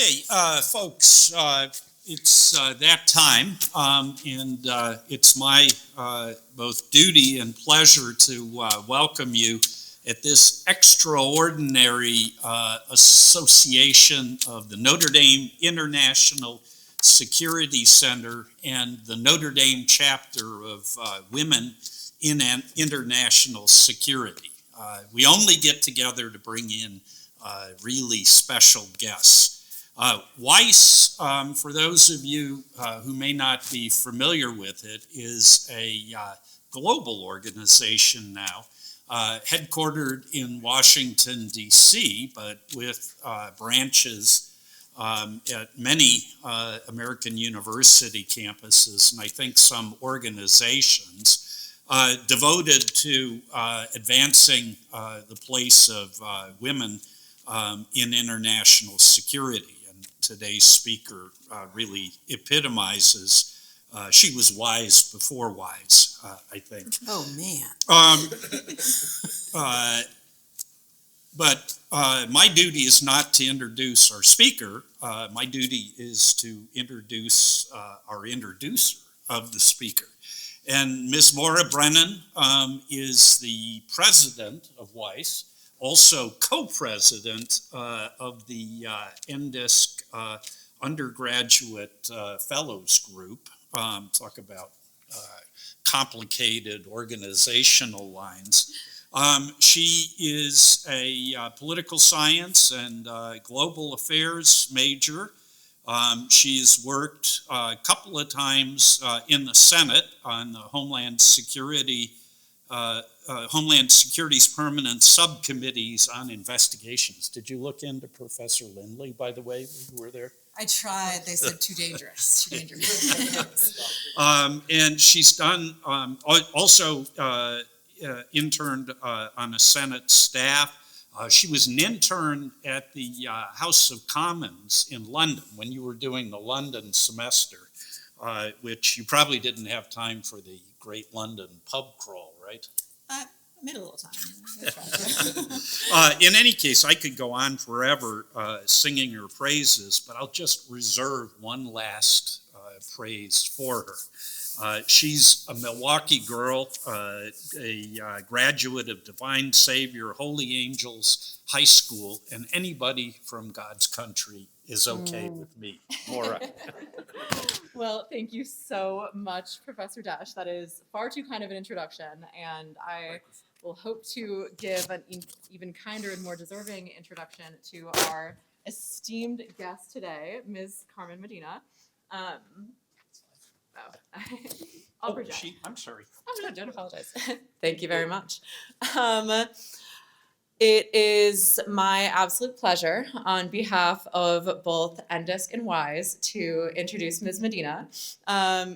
Okay, folks, it's that time, and it's my both duty and pleasure to welcome you at this extraordinary association of the Notre Dame International Security Center and the Notre Dame chapter of Women in International Security. We only get together to bring in really special guests. WIIS, for those of you who may not be familiar with it, is a global organization now, headquartered in Washington, D.C., but with branches at many American university campuses, and I think some organizations devoted to advancing the place of women in international security. And today's speaker really epitomizes, she was wise before wise, I think. Oh, man. But my duty is not to introduce our speaker. My duty is to introduce our introducer of the speaker. And Ms. Maura Brennan is the president of WIIS, also co-president of the NDISC undergraduate fellows group. Talk about complicated organizational lines. She is a political science and global affairs major. She's worked a couple of times in the Senate on the Homeland Security's permanent subcommittees on investigations. Did you look into Professor Lindley, by the way, when you were there? I tried. They said too dangerous. Too dangerous. And she's done also interned on a Senate staff. She was an intern at the House of Commons in London when you were doing the London semester, which you probably didn't have time for the Great London pub crawl, right? I made a little time. In any case, I could go on forever singing her praises, but I'll just reserve one last praise for her. She's a Milwaukee girl, a graduate of Divine Savior, Holy Angels High School, and anybody from God's country is okay with me. Maura. Well, thank you so much, Professor Dash. That is far too kind of an introduction, and I will hope to give an even kinder and more deserving introduction to our esteemed guest today, Ms. Carmen Medina. I'll project. I'm sorry. Oh, no, don't apologize. Thank you very much. It is my absolute pleasure on behalf of both NDISC and WIIS to introduce Ms. Medina.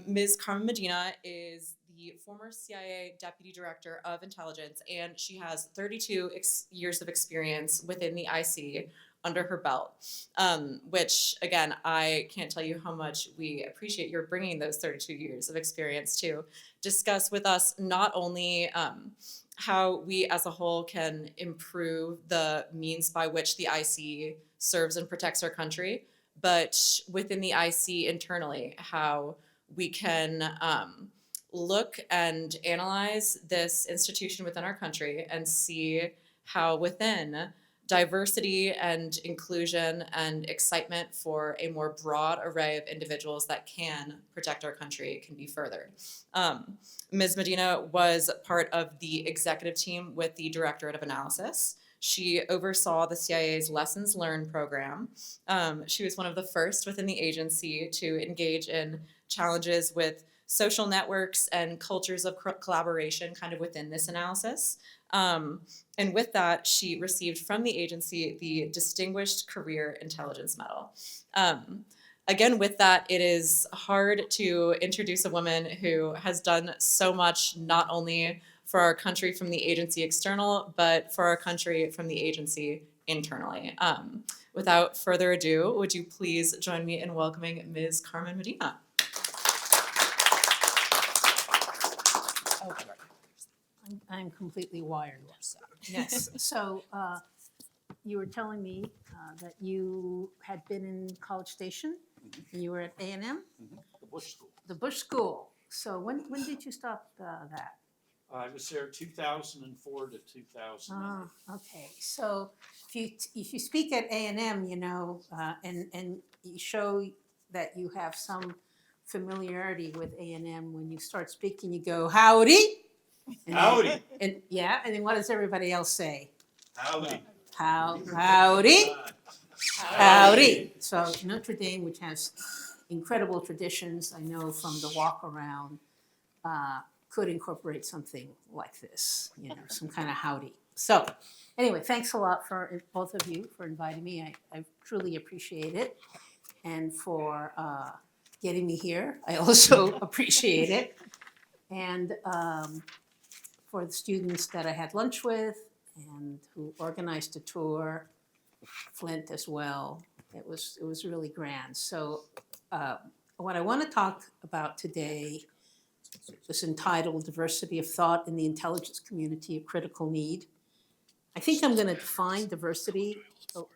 Ms. Carmen Medina is the former CIA Deputy Director of Intelligence, and she has 32 years of experience within the IC under her belt, which, again, I can't tell you how much we appreciate your bringing those 32 years of experience to discuss with us not only how we as a whole can improve the means by which the IC serves and protects our country, but within the IC internally, how we can look and analyze this institution within our country and see how within diversity and inclusion and excitement for a more broad array of individuals that can protect our country can be furthered. Ms. Medina was part of the executive team with the Directorate of Analysis. She oversaw the CIA's Lessons Learned program. She was one of the first within the agency to engage in challenges with social networks and cultures of collaboration kind of within this analysis. And with that, she received from the agency the Distinguished Career Intelligence Medal. Again, with that, it is hard to introduce a woman who has done so much, not only for our country from the agency external, but for our country from the agency internally. Without further ado, would you please join me in welcoming Ms. Carmen Medina? I'm completely wired. So. Yes. So you were telling me that you had been in College Station. You were at A&M, The Bush School. the Bush School. So when did you stop that? I was there 2004 to 2008. Okay. So if you speak at A&M, you know, and you show that you have some familiarity with A&M, when you start speaking, you go, howdy. And Howdy. And yeah, and then what does everybody else say? Howdy. Howdy. Howdy. So Notre Dame, which has incredible traditions, I know from the walk around, could incorporate something like this, you know, some kind of howdy. So anyway, thanks a lot for both of you for inviting me. I truly appreciate it. And for getting me here, I also appreciate it. And for the students that I had lunch with and who organized the tour, Flint as well, it was really grand. So what I want to talk about today is entitled Diversity of Thought in the Intelligence Community, a Critical Need. I think I'm going to define diversity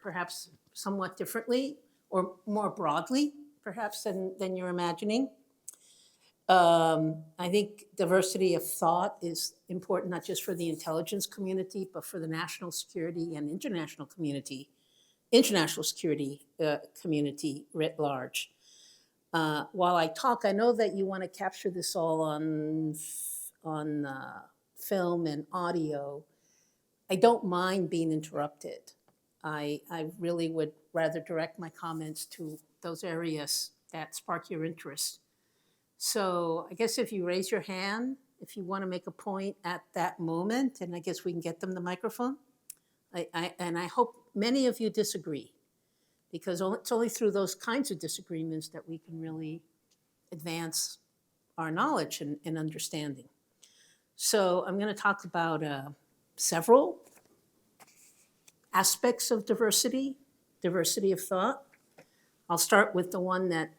perhaps somewhat differently or more broadly, perhaps, than you're imagining. I think diversity of thought is important not just for the intelligence community, but for the national security and international security community writ large. While I talk, I know that you want to capture this all on film and audio. I don't mind being interrupted. I really would rather direct my comments to those areas that spark your interest. So I guess if you raise your hand, if you want to make a point at that moment, and I guess we can get them the microphone. And I hope many of you disagree, because it's only through those kinds of disagreements that we can really advance our knowledge and understanding. So I'm going to talk about several aspects of diversity of thought. I'll start with the one that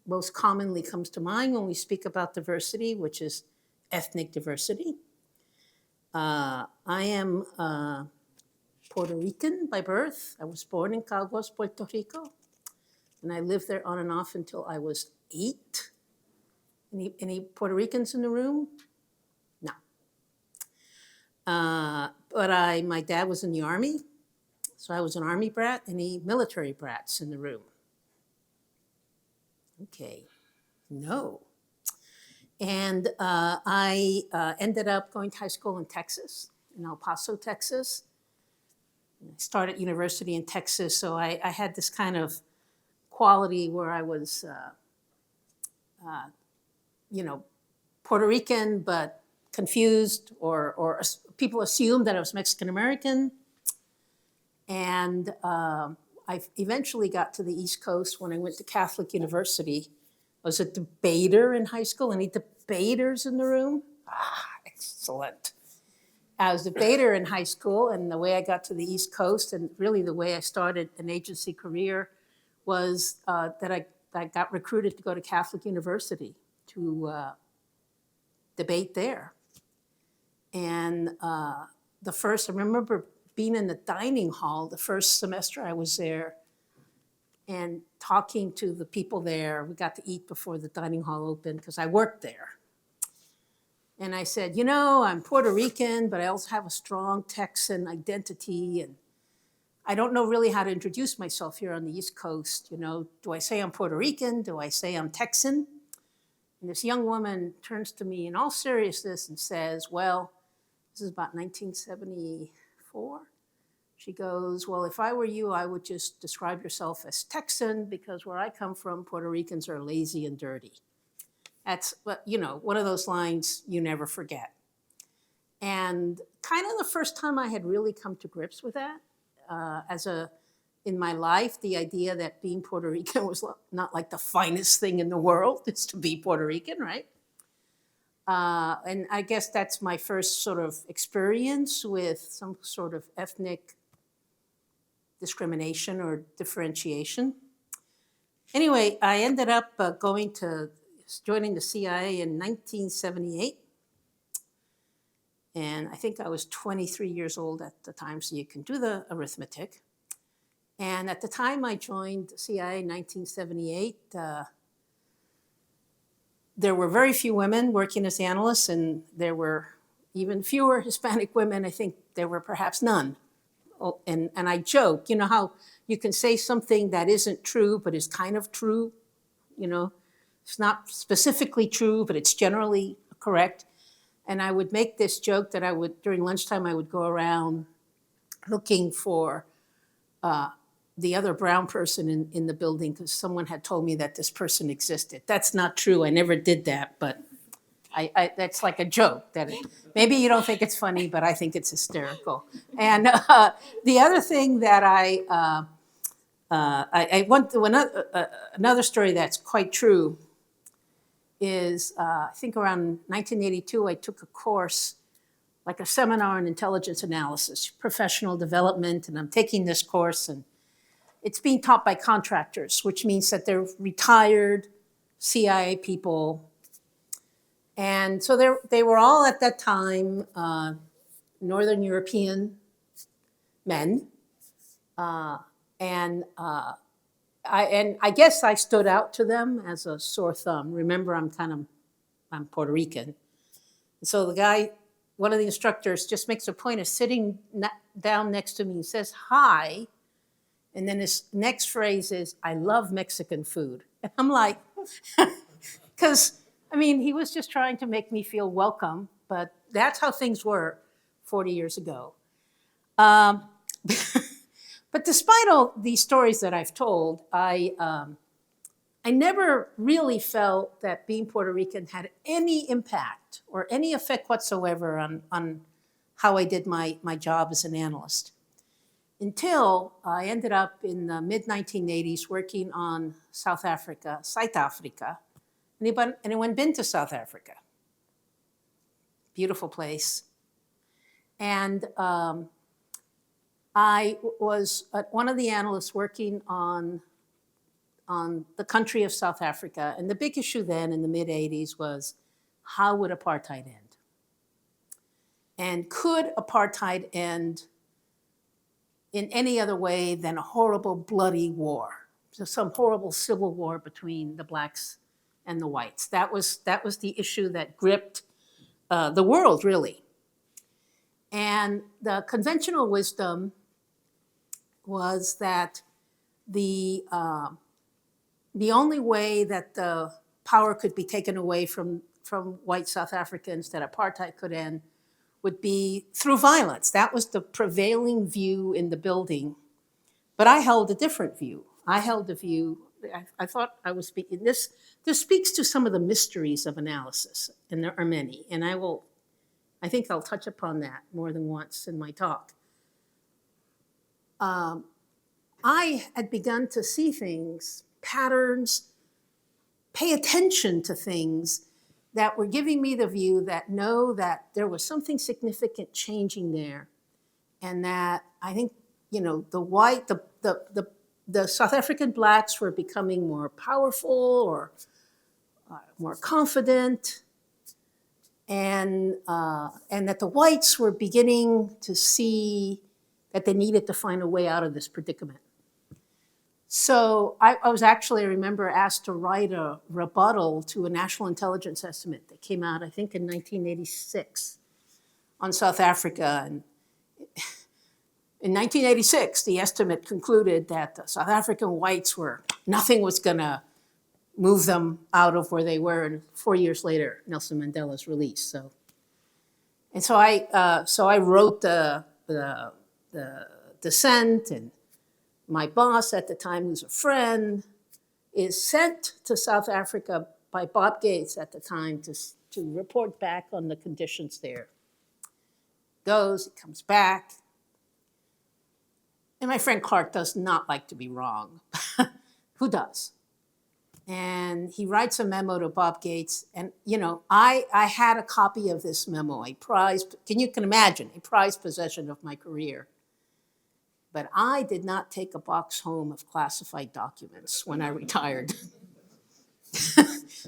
most commonly comes to mind when we speak about diversity, which is ethnic diversity. I am Puerto Rican by birth. I was born in Caguas, Puerto Rico, and I lived there on and off until I was 8. Any Puerto Ricans in the room? No. But my dad was in the Army, so I was an Army brat. Any military brats in the room? Okay, no. And I ended up going to high school in Texas, in El Paso, Texas. I started university in Texas, so I had this kind of quality where I was, Puerto Rican, but confused, or people assumed that I was Mexican American. And I eventually got to the East Coast when I went to Catholic University. I was a debater in high school. Any debaters in the room? Excellent. I was a debater in high school, and the way I got to the East Coast, and really the way I started an agency career, was that I got recruited to go to Catholic University to debate there. And I remember being in the dining hall the first semester I was there and talking to the people there. We got to eat before the dining hall opened because I worked there. And I said, I'm Puerto Rican, but I also have a strong Texan identity. And I don't know really how to introduce myself here on the East Coast. Do I say I'm Puerto Rican? Do I say I'm Texan? And this young woman turns to me in all seriousness and says, well, this is about 1974. She goes, well, if I were you, I would just describe yourself as Texan, because where I come from, Puerto Ricans are lazy and dirty. That's, one of those lines you never forget. And kind of the first time I had really come to grips with that, in my life, the idea that being Puerto Rican was not like the finest thing in the world is to be Puerto Rican, right? And I guess that's my first sort of experience with some sort of ethnic discrimination or differentiation. Anyway, I ended up joining the CIA in 1978. And I think I was 23 years old at the time, so you can do the arithmetic. And at the time I joined CIA in 1978, there were very few women working as analysts, and there were even fewer Hispanic women. I think there were perhaps none. Oh, and I joke, you know how you can say something that isn't true, but is kind of true? You know, it's not specifically true, but it's generally correct. And I would make this joke that I would, during lunchtime, I would go around looking for the other brown person in the building because someone had told me that this person existed. That's not true. I never did that, but that's like a joke. Maybe you don't think it's funny, but I think it's hysterical. And the other thing that I want to, another story that's quite true is I think around 1982, I took a course, like a seminar on intelligence analysis, professional development, and I'm taking this course, and it's being taught by contractors, which means that they're retired CIA people. And so they were all at that time Northern European men. And I guess I stood out to them as a sore thumb. Remember, I'm Puerto Rican. So the guy, one of the instructors, just makes a point of sitting down next to me and says, "Hi." And then his next phrase is, "I love Mexican food." And I'm like, because, I mean, he was just trying to make me feel welcome, but that's how things were 40 years ago. But despite all these stories that I've told, I never really felt that being Puerto Rican had any impact or any effect whatsoever on how I did my job as an analyst. Until I ended up in the mid-1980s working on South Africa, Zuid-Afrika. Anyone been to South Africa? Beautiful place. And I was one of the analysts working on the country of South Africa. And the big issue then in the mid-80s was, how would apartheid end? And could apartheid end in any other way than a horrible, bloody war? So some horrible civil war between the blacks and the whites. That was the issue that gripped the world, really. And the conventional wisdom was that the only way that the power could be taken away from white South Africans, that apartheid could end, would be through violence. That was the prevailing view in the building. But I held a different view. I held a view, I thought I was speaking, this speaks to some of the mysteries of analysis, and there are many. And I think I'll touch upon that more than once in my talk. I had begun to see things, patterns, pay attention to things that were giving me the view that that there was something significant changing there. And that I think, the South African blacks were becoming more powerful or more confident, and that the whites were beginning to see that they needed to find a way out of this predicament. So I was actually, I remember, asked to write a rebuttal to a national intelligence estimate that came out, I think, in 1986 on South Africa. And in 1986, the estimate concluded that the South African whites nothing was going to move them out of where they were. And 4 years later, Nelson Mandela's released. So I wrote the dissent, and my boss at the time, who's a friend, is sent to South Africa by Bob Gates at the time to report back on the conditions there. Goes, he comes back. And my friend Clark does not like to be wrong. Who does? And he writes a memo to Bob Gates. And, I had a copy of this memo, a prized possession of my career. But I did not take a box home of classified documents when I retired.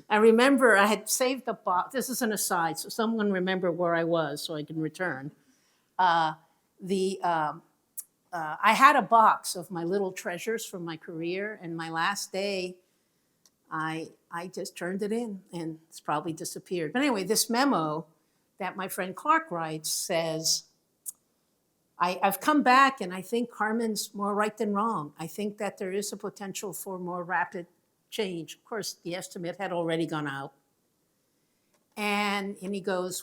I remember I had saved a box. This is an aside, so someone remember where I was so I can return. I had a box of my little treasures from my career, and my last day, I just turned it in, and it's probably disappeared. But anyway, this memo that my friend Clark writes says, I've come back, and I think Carmen's more right than wrong. I think that there is a potential for more rapid change. Of course, the estimate had already gone out. And he goes,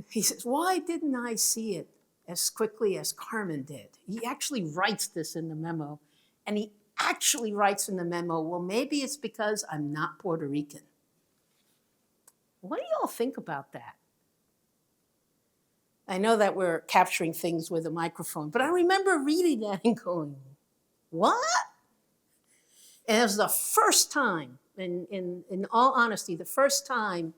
he says, why didn't I see it as quickly as Carmen did? He actually writes this in the memo. And he actually writes in the memo, well, maybe it's because I'm not Puerto Rican. What do y'all think about that? I know that we're capturing things with a microphone, but I remember reading that and going, what? And it was the first time, in all honesty, the first time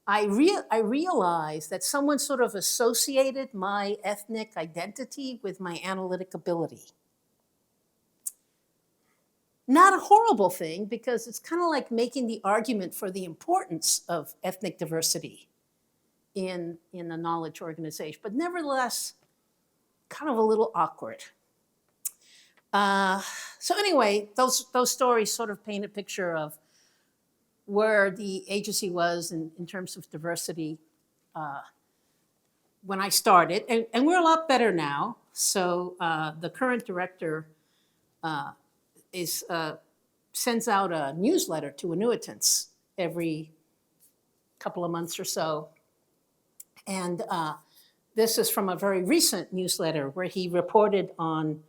I realized that someone sort of associated my ethnic identity with my analytic ability. Not a horrible thing, because it's kind of like making the argument for the importance of ethnic diversity in a knowledge organization, but nevertheless, kind of a little awkward. So anyway, those stories sort of paint a picture of where the agency was in terms of diversity when I started, and we're a lot better now. So the current director sends out a newsletter to annuitants every couple of months or so. And this is from a very recent newsletter where he reported on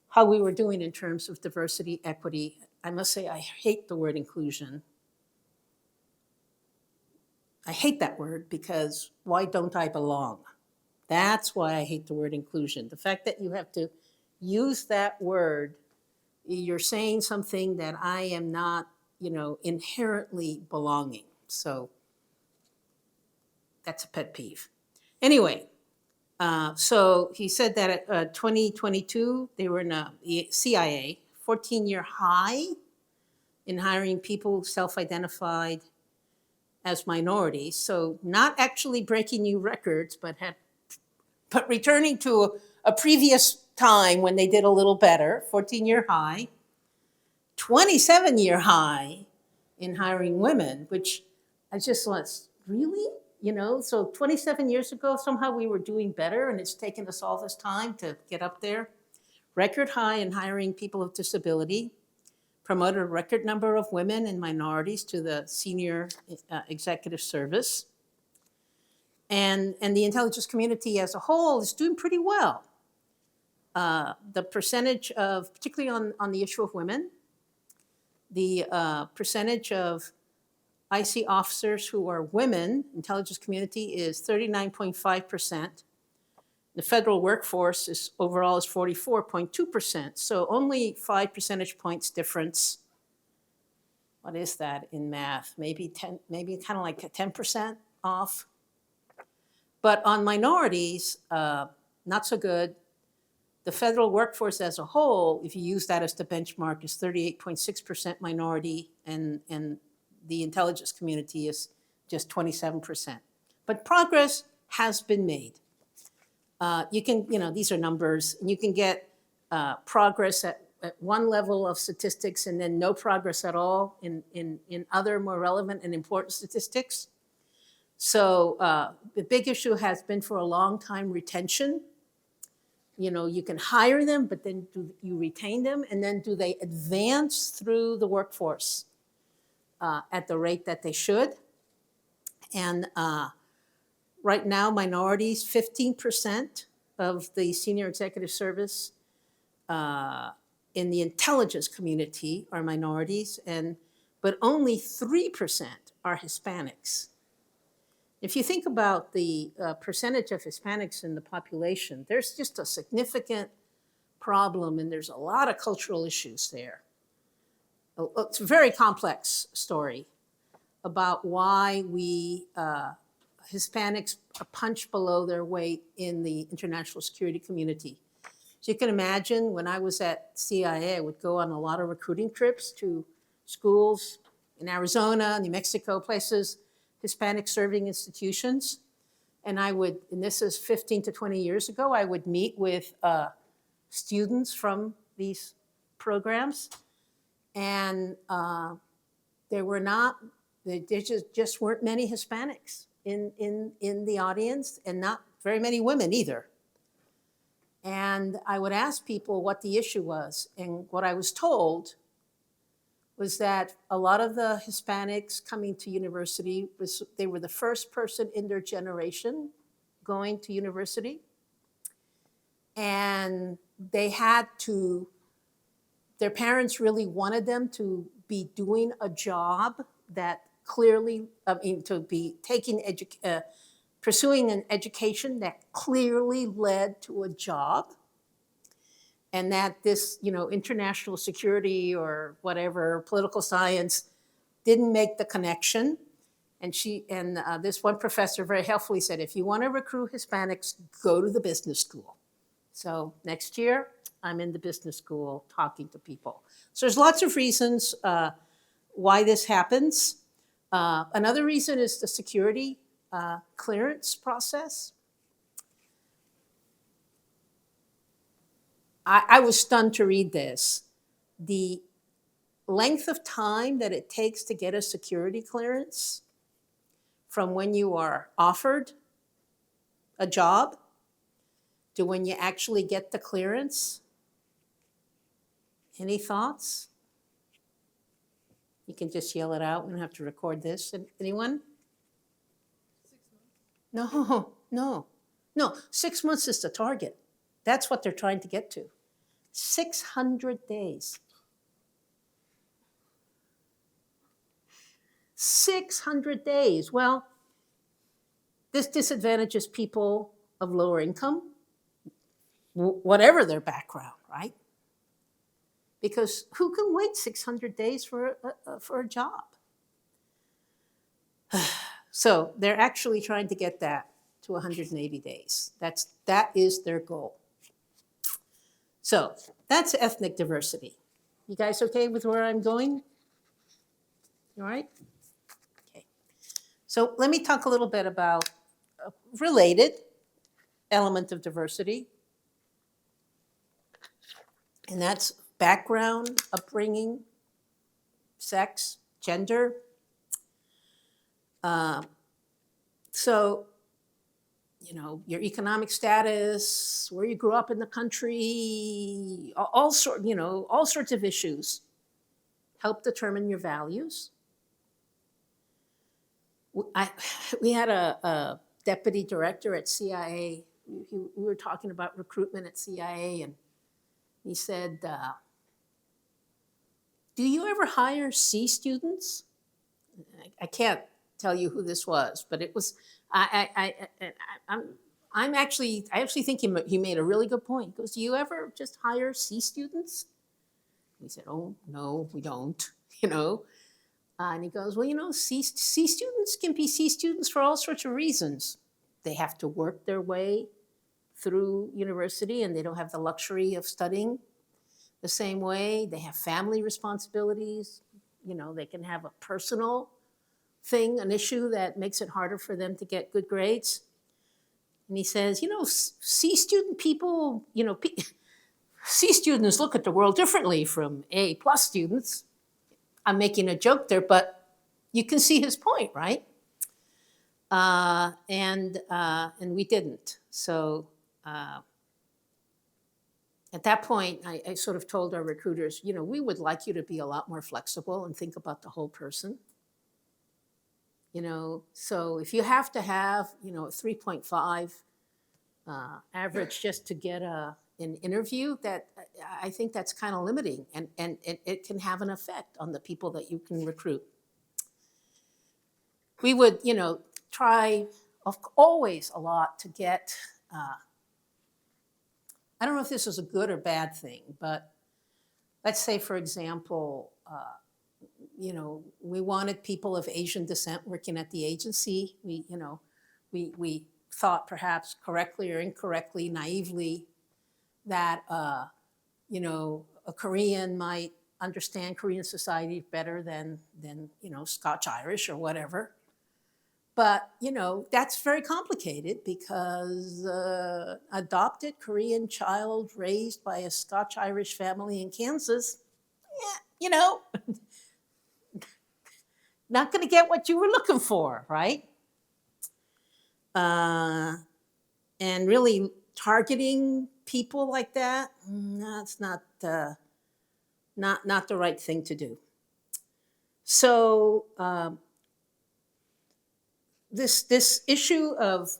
how we were doing in terms of diversity, equity. I must say, I hate the word inclusion. I hate that word because why don't I belong? That's why I hate the word inclusion. The fact that you have to use that word, you're saying something that I am not, inherently belonging. So that's a pet peeve. Anyway, so he said that at 2022, they were in a CIA 14-year high in hiring people self-identified as minorities. So not actually breaking new records, but returning to a previous time when they did a little better, 14-year high, 27-year high in hiring women, which I just thought, really? So 27 years ago, somehow we were doing better, and it's taken us all this time to get up there. Record high in hiring people with disability, promoted a record number of women and minorities to the senior executive service. And the intelligence community as a whole is doing pretty well. The percentage of, particularly on the issue of women, the percentage of IC officers who are women, intelligence community, is 39.5%. The federal workforce overall is 44.2%. So only 5 percentage points difference. What is that in math? Maybe kind of like 10% off. But on minorities, not so good. The federal workforce as a whole, if you use that as the benchmark, is 38.6% minority, and the intelligence community is just 27%. But progress has been made. You can, these are numbers, and you can get progress at one level of statistics and then no progress at all in other more relevant and important statistics. So the big issue has been for a long time retention. You can hire them, but then do you retain them? And then do they advance through the workforce at the rate that they should? And right now, minorities, 15% of the senior executive service in the intelligence community are minorities, but only 3% are Hispanics. If you think about the percentage of Hispanics in the population, there's just a significant problem, and there's a lot of cultural issues there. It's a very complex story about why we Hispanics punch below their weight in the international security community. So you can imagine when I was at CIA, I would go on a lot of recruiting trips to schools in Arizona, New Mexico, places, Hispanic serving institutions. And and this is 15 to 20 years ago, I would meet with students from these programs. And there just weren't many Hispanics in the audience, and not very many women either. And I would ask people what the issue was. And what I was told was that a lot of the Hispanics coming to university, they were the first person in their generation going to university. And their parents really wanted them to be doing a job that clearly, to be pursuing an education that clearly led to a job, and that this, international security or whatever, political science, didn't make the connection. And this one professor very helpfully said, if you want to recruit Hispanics, go to the business school. So next year, I'm in the business school talking to people. So there's lots of reasons why this happens. Another reason is the security clearance process. I was stunned to read this. The length of time that it takes to get a security clearance from when you are offered a job to when you actually get the clearance. Any thoughts? You can just yell it out. We don't have to record this. Anyone? 6 months. No. 6 months is the target. That's what they're trying to get to. 600 days. 600 days. Well, this disadvantages people of lower income, whatever their background, right? Because who can wait 600 days for a job? So they're actually trying to get that to 180 days. That is their goal. So that's ethnic diversity. You guys okay with where I'm going? All right? Okay. So let me talk a little bit about a related element of diversity, and that's background, upbringing, sex, gender. So, your economic status, where you grew up in the country, all sorts of issues help determine your values. We had a deputy director at CIA. We were talking about recruitment at CIA, and he said, do you ever hire C students? I can't tell you who this was, but it was, I actually think he made a really good point. He goes, do you ever just hire C students? We said, oh, no, we don't, And he goes, well, C students can be C students for all sorts of reasons. They have to work their way through university, and they don't have the luxury of studying the same way. They have family responsibilities. They can have a personal thing, an issue that makes it harder for them to get good grades. And he says, C student people, C students look at the world differently from A+ students. I'm making a joke there, but you can see his point, right? And we didn't. So at that point, I sort of told our recruiters, we would like you to be a lot more flexible and think about the whole person. So if you have to have, a 3.5 average just to get an interview, that I think that's kind of limiting, and it can have an effect on the people that you can recruit. We would, try always a lot to get, I don't know if this is a good or bad thing, but let's say, for example, we wanted people of Asian descent working at the agency. We thought, perhaps correctly or incorrectly, naively, that a Korean might understand Korean society better than Scotch-Irish or whatever. But, that's very complicated because adopted Korean child raised by a Scotch-Irish family in Kansas, not going to get what you were looking for, right? And really targeting people like that, that's not the right thing to do. So this issue of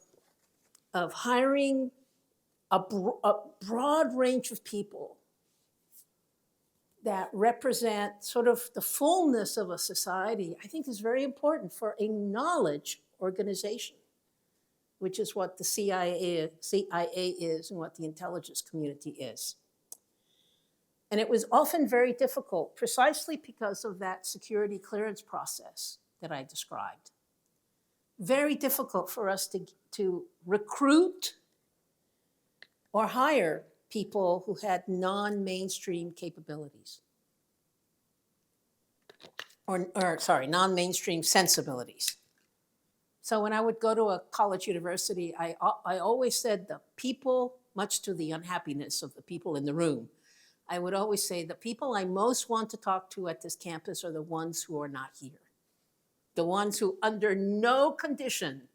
hiring a broad range of people that represent sort of the fullness of a society, I think is very important for a knowledge organization, which is what the CIA is and what the intelligence community is. And it was often very difficult precisely because of that security clearance process that I described. Very difficult for us to recruit or hire people who had non-mainstream capabilities. Non-mainstream sensibilities. So when I would go to a college university, I always said the people, much to the unhappiness of the people in the room, I would always say the people I most want to talk to at this campus are the ones who are not here. The ones who under no condition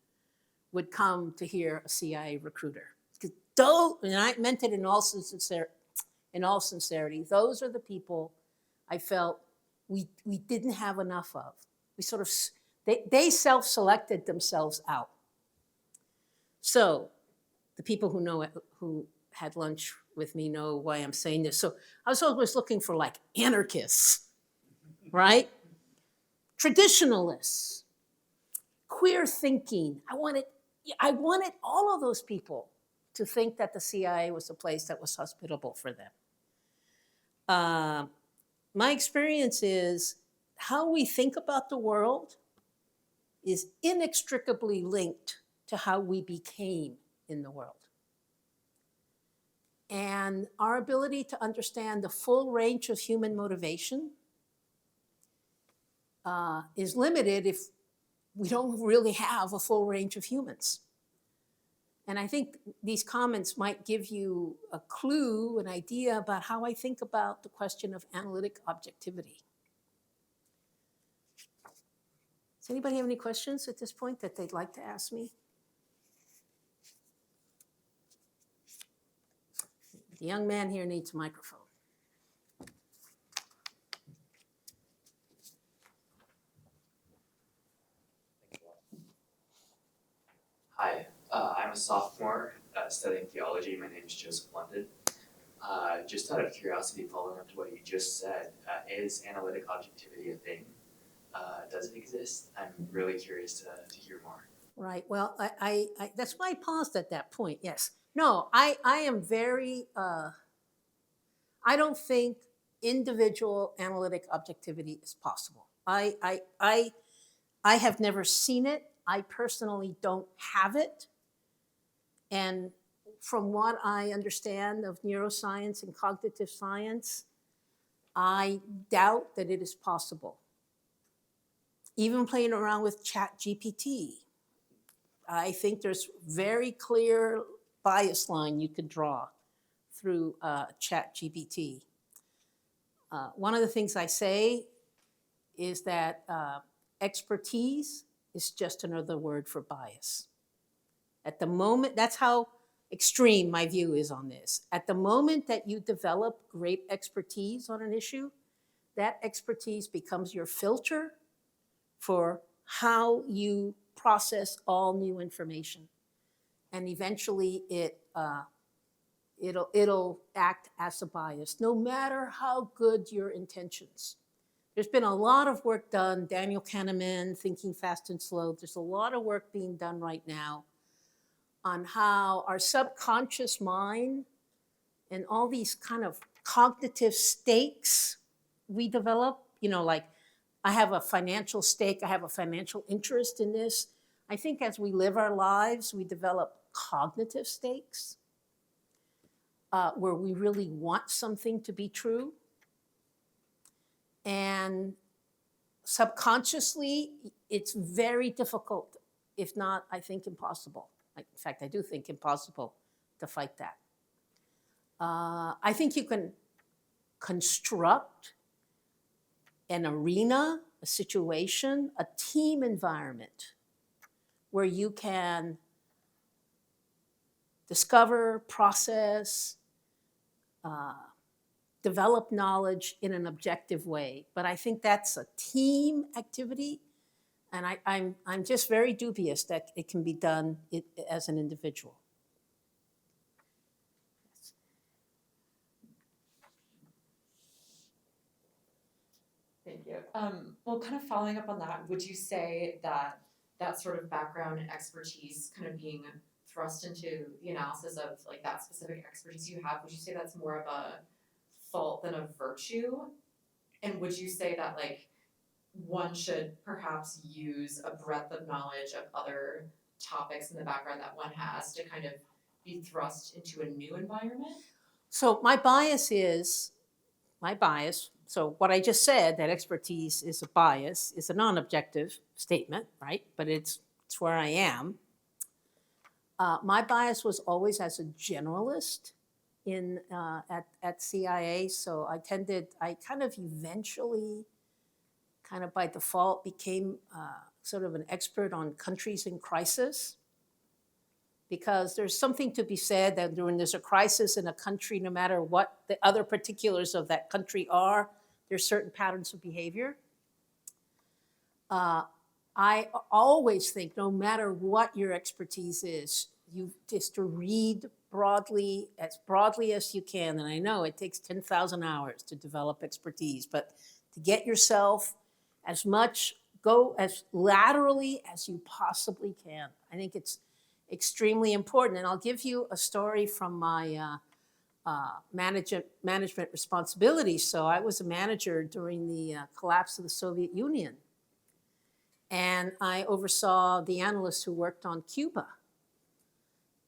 would come to hear a CIA recruiter. And I meant it in all sincerity, those are the people I felt we didn't have enough of. We sort of, they self-selected themselves out. So the people who had lunch with me know why I'm saying this. So I was always looking for like anarchists, right? Traditionalists, queer thinking. I wanted all of those people to think that the CIA was a place that was hospitable for them. My experience is how we think about the world is inextricably linked to how we became in the world. And our ability to understand the full range of human motivation is limited if we don't really have a full range of humans. And I think these comments might give you a clue, an idea about how I think about the question of analytic objectivity. Does anybody have any questions at this point that they'd like to ask me? The young man here needs a microphone. Hi, I'm a sophomore studying theology. My name is Joseph London. Just out of curiosity, following up to what you just said, is analytic objectivity a thing? Does it exist? I'm really curious to hear more. Right. Well, I that's why I paused at that point. Yes. No, I am very. I don't think individual analytic objectivity is possible. I have never seen it. I personally don't have it. And from what I understand of neuroscience and cognitive science, I doubt that it is possible. Even playing around with ChatGPT, I think there's very clear bias line you could draw through ChatGPT. One of the things I say is that expertise is just another word for bias. At the moment, that's how extreme my view is on this. At the moment that you develop great expertise on an issue, that expertise becomes your filter for how you process all new information. And eventually it'll act as a bias, no matter how good your intentions. There's been a lot of work done, Daniel Kahneman, Thinking Fast and Slow. There's a lot of work being done right now on how our subconscious mind and all these kind of cognitive stakes we develop, like I have a financial stake, I have a financial interest in this. I think as we live our lives, we develop cognitive stakes where we really want something to be true. And subconsciously, it's very difficult, if not, I think, impossible. In fact, I do think impossible to fight that. I think you can construct an arena, a situation, a team environment where you can discover, process, develop knowledge in an objective way. But I think that's a team activity, and I'm just very dubious that it can be done as an individual. Thank you. Well, kind of following up on that, would you say that that sort of background and expertise kind of being thrust into the analysis of like that specific expertise you have, would you say that's more of a fault than a virtue? And would you say that like one should perhaps use a breadth of knowledge of other topics in the background that one has to kind of be thrust into a new environment? So my bias, so what I just said, that expertise is a bias, is a non-objective statement, right? But it's where I am. My bias was always as a generalist at CIA, so I kind of eventually, kind of by default, became sort of an expert on countries in crisis, because there's something to be said that when there's a crisis in a country, no matter what the other particulars of that country are, there's certain patterns of behavior. I always think, no matter what your expertise is, you just to read broadly as you can. And I know it takes 10,000 hours to develop expertise, but to get yourself go as laterally as you possibly can. I think it's extremely important. And I'll give you a story from my management responsibilities. So I was a manager during the collapse of the Soviet Union. And I oversaw the analysts who worked on Cuba.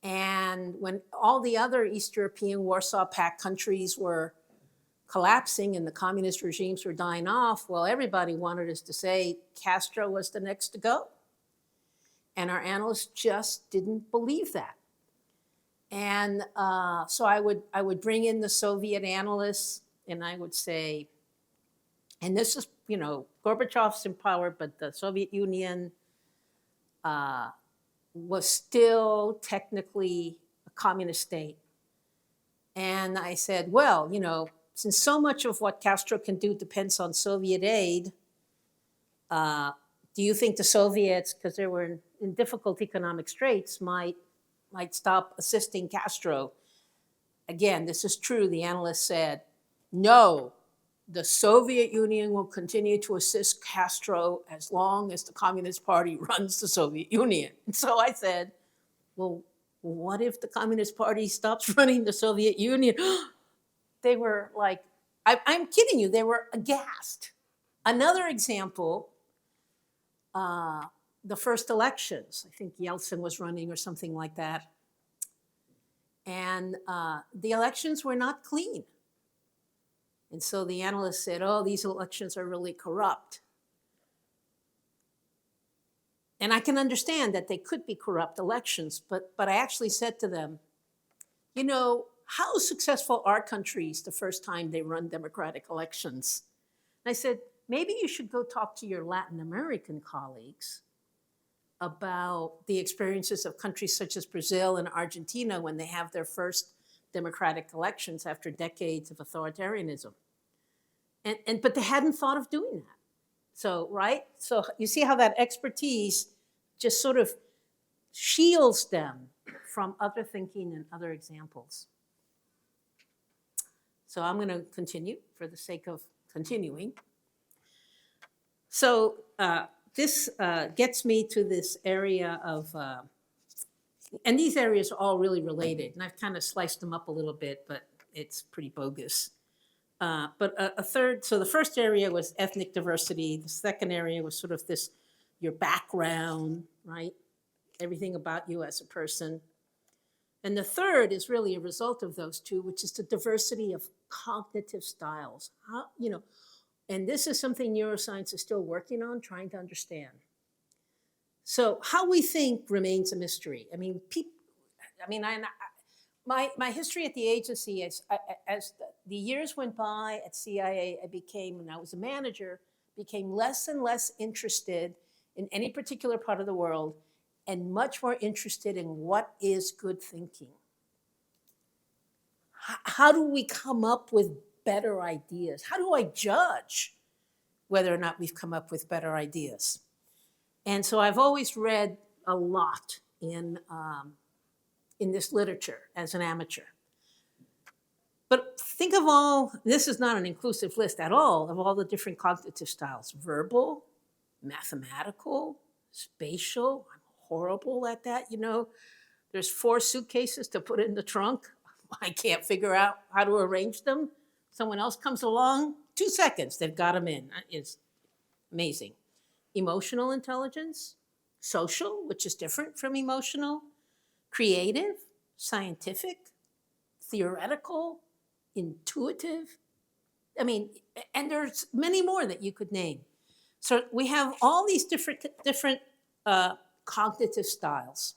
And when all the other East European Warsaw Pact countries were collapsing and the communist regimes were dying off, well, everybody wanted us to say Castro was the next to go. And our analysts just didn't believe that. And so I would bring in the Soviet analysts and I would say, and this is, Gorbachev's in power, but the Soviet Union was still technically a communist state. And I said, well, since so much of what Castro can do depends on Soviet aid, do you think the Soviets, because they were in difficult economic straits, might stop assisting Castro? Again, this is true. The analyst said, no, the Soviet Union will continue to assist Castro as long as the Communist Party runs the Soviet Union. And so I said, well, what if the Communist Party stops running the Soviet Union? They were like, I'm kidding you, they were aghast. Another example, the first elections, I think Yeltsin was running or something like that. And the elections were not clean. And so the analyst said, oh, these elections are really corrupt. And I can understand that they could be corrupt elections, but I actually said to them, how successful are countries the first time they run democratic elections? And I said, maybe you should go talk to your Latin American colleagues about the experiences of countries such as Brazil and Argentina when they have their first democratic elections after decades of authoritarianism. But they hadn't thought of doing that. So, right? So you see how that expertise just sort of shields them from other thinking and other examples. So I'm going to continue for the sake of continuing. So this gets me to this area of, and these areas are all really related, and I've kind of sliced them up a little bit, but it's pretty bogus. But so the first area was ethnic diversity. The second area was sort of your background, right? Everything about you as a person. And the third is really a result of those two, which is the diversity of cognitive styles. And this is something neuroscience is still working on, trying to understand. So how we think remains a mystery. I mean, my history at the agency, as the years went by at CIA, when I was a manager, became less and less interested in any particular part of the world and much more interested in what is good thinking. How do we come up with better ideas? How do I judge whether or not we've come up with better ideas? And so I've always read a lot in this literature as an amateur. But think of all, this is not an inclusive list at all, of all the different cognitive styles: verbal, mathematical, spatial. I'm horrible at that. You know, there's 4 suitcases to put in the trunk. I can't figure out how to arrange them. Someone else comes along, 2 seconds, they've got them in. It's amazing. Emotional intelligence, social, which is different from emotional, creative, scientific, theoretical, intuitive. I mean, and there's many more that you could name. So we have all these different cognitive styles.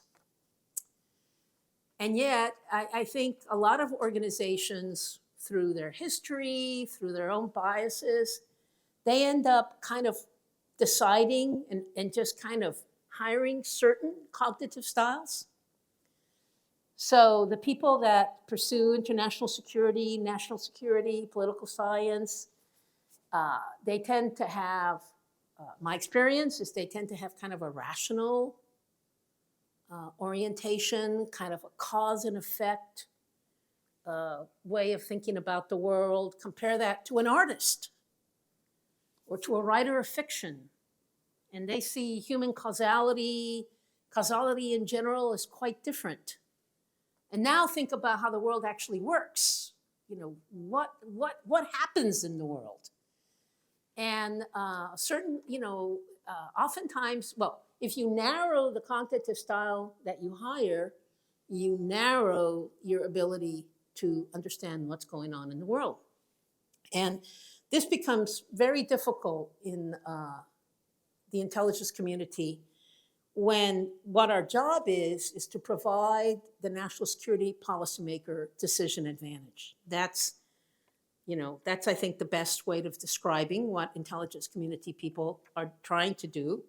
And yet, I think a lot of organizations, through their history, through their own biases, they end up kind of deciding and just kind of hiring certain cognitive styles. So the people that pursue international security, national security, political science, they tend to have, my experience is they tend to have kind of a rational orientation, kind of a cause and effect way of thinking about the world. Compare that to an artist or to a writer of fiction. And they see human causality in general is quite different. And now think about how the world actually works. You know, what happens in the world? And oftentimes, well, if you narrow the cognitive style that you hire, you narrow your ability to understand what's going on in the world. And this becomes very difficult in the intelligence community when what our job is to provide the national security policymaker decision advantage. That's, I think, the best way of describing what intelligence community people are trying to do.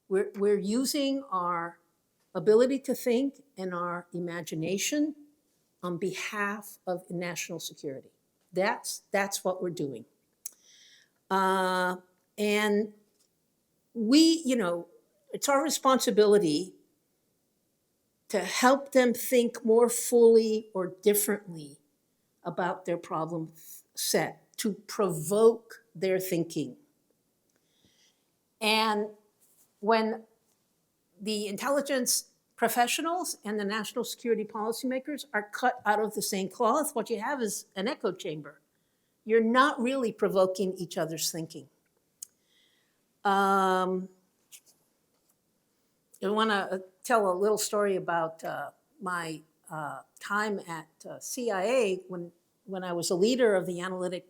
We're using our ability to think and our imagination on behalf of national security. That's what we're doing. And we, it's our responsibility to help them think more fully or differently about their problem set, to provoke their thinking. And when the intelligence professionals and the national security policymakers are cut out of the same cloth, what you have is an echo chamber. You're not really provoking each other's thinking. I want to tell a little story about my time at CIA when I was a leader of the analytic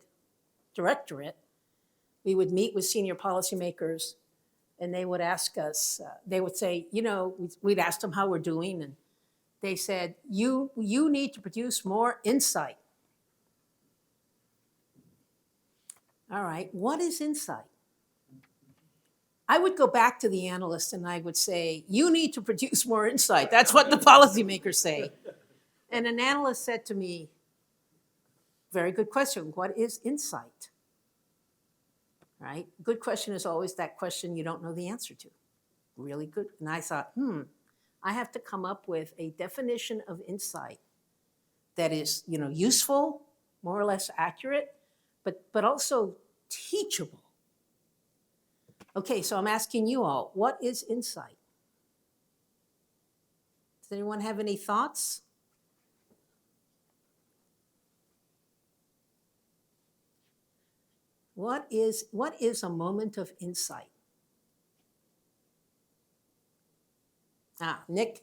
directorate. We would meet with senior policymakers, and they would ask us, they would say, we'd ask them how we're doing, and they said, you need to produce more insight. All right, what is insight? I would go back to the analyst and I would say, you need to produce more insight. That's what the policymakers say. And an analyst said to me, very good question, what is insight? Right? Good question is always that question you don't know the answer to. Really good. And I thought, I have to come up with a definition of insight that is, useful, more or less accurate, but also teachable. Okay, so I'm asking you all, what is insight? Does anyone have any thoughts? What is a moment of insight? Nick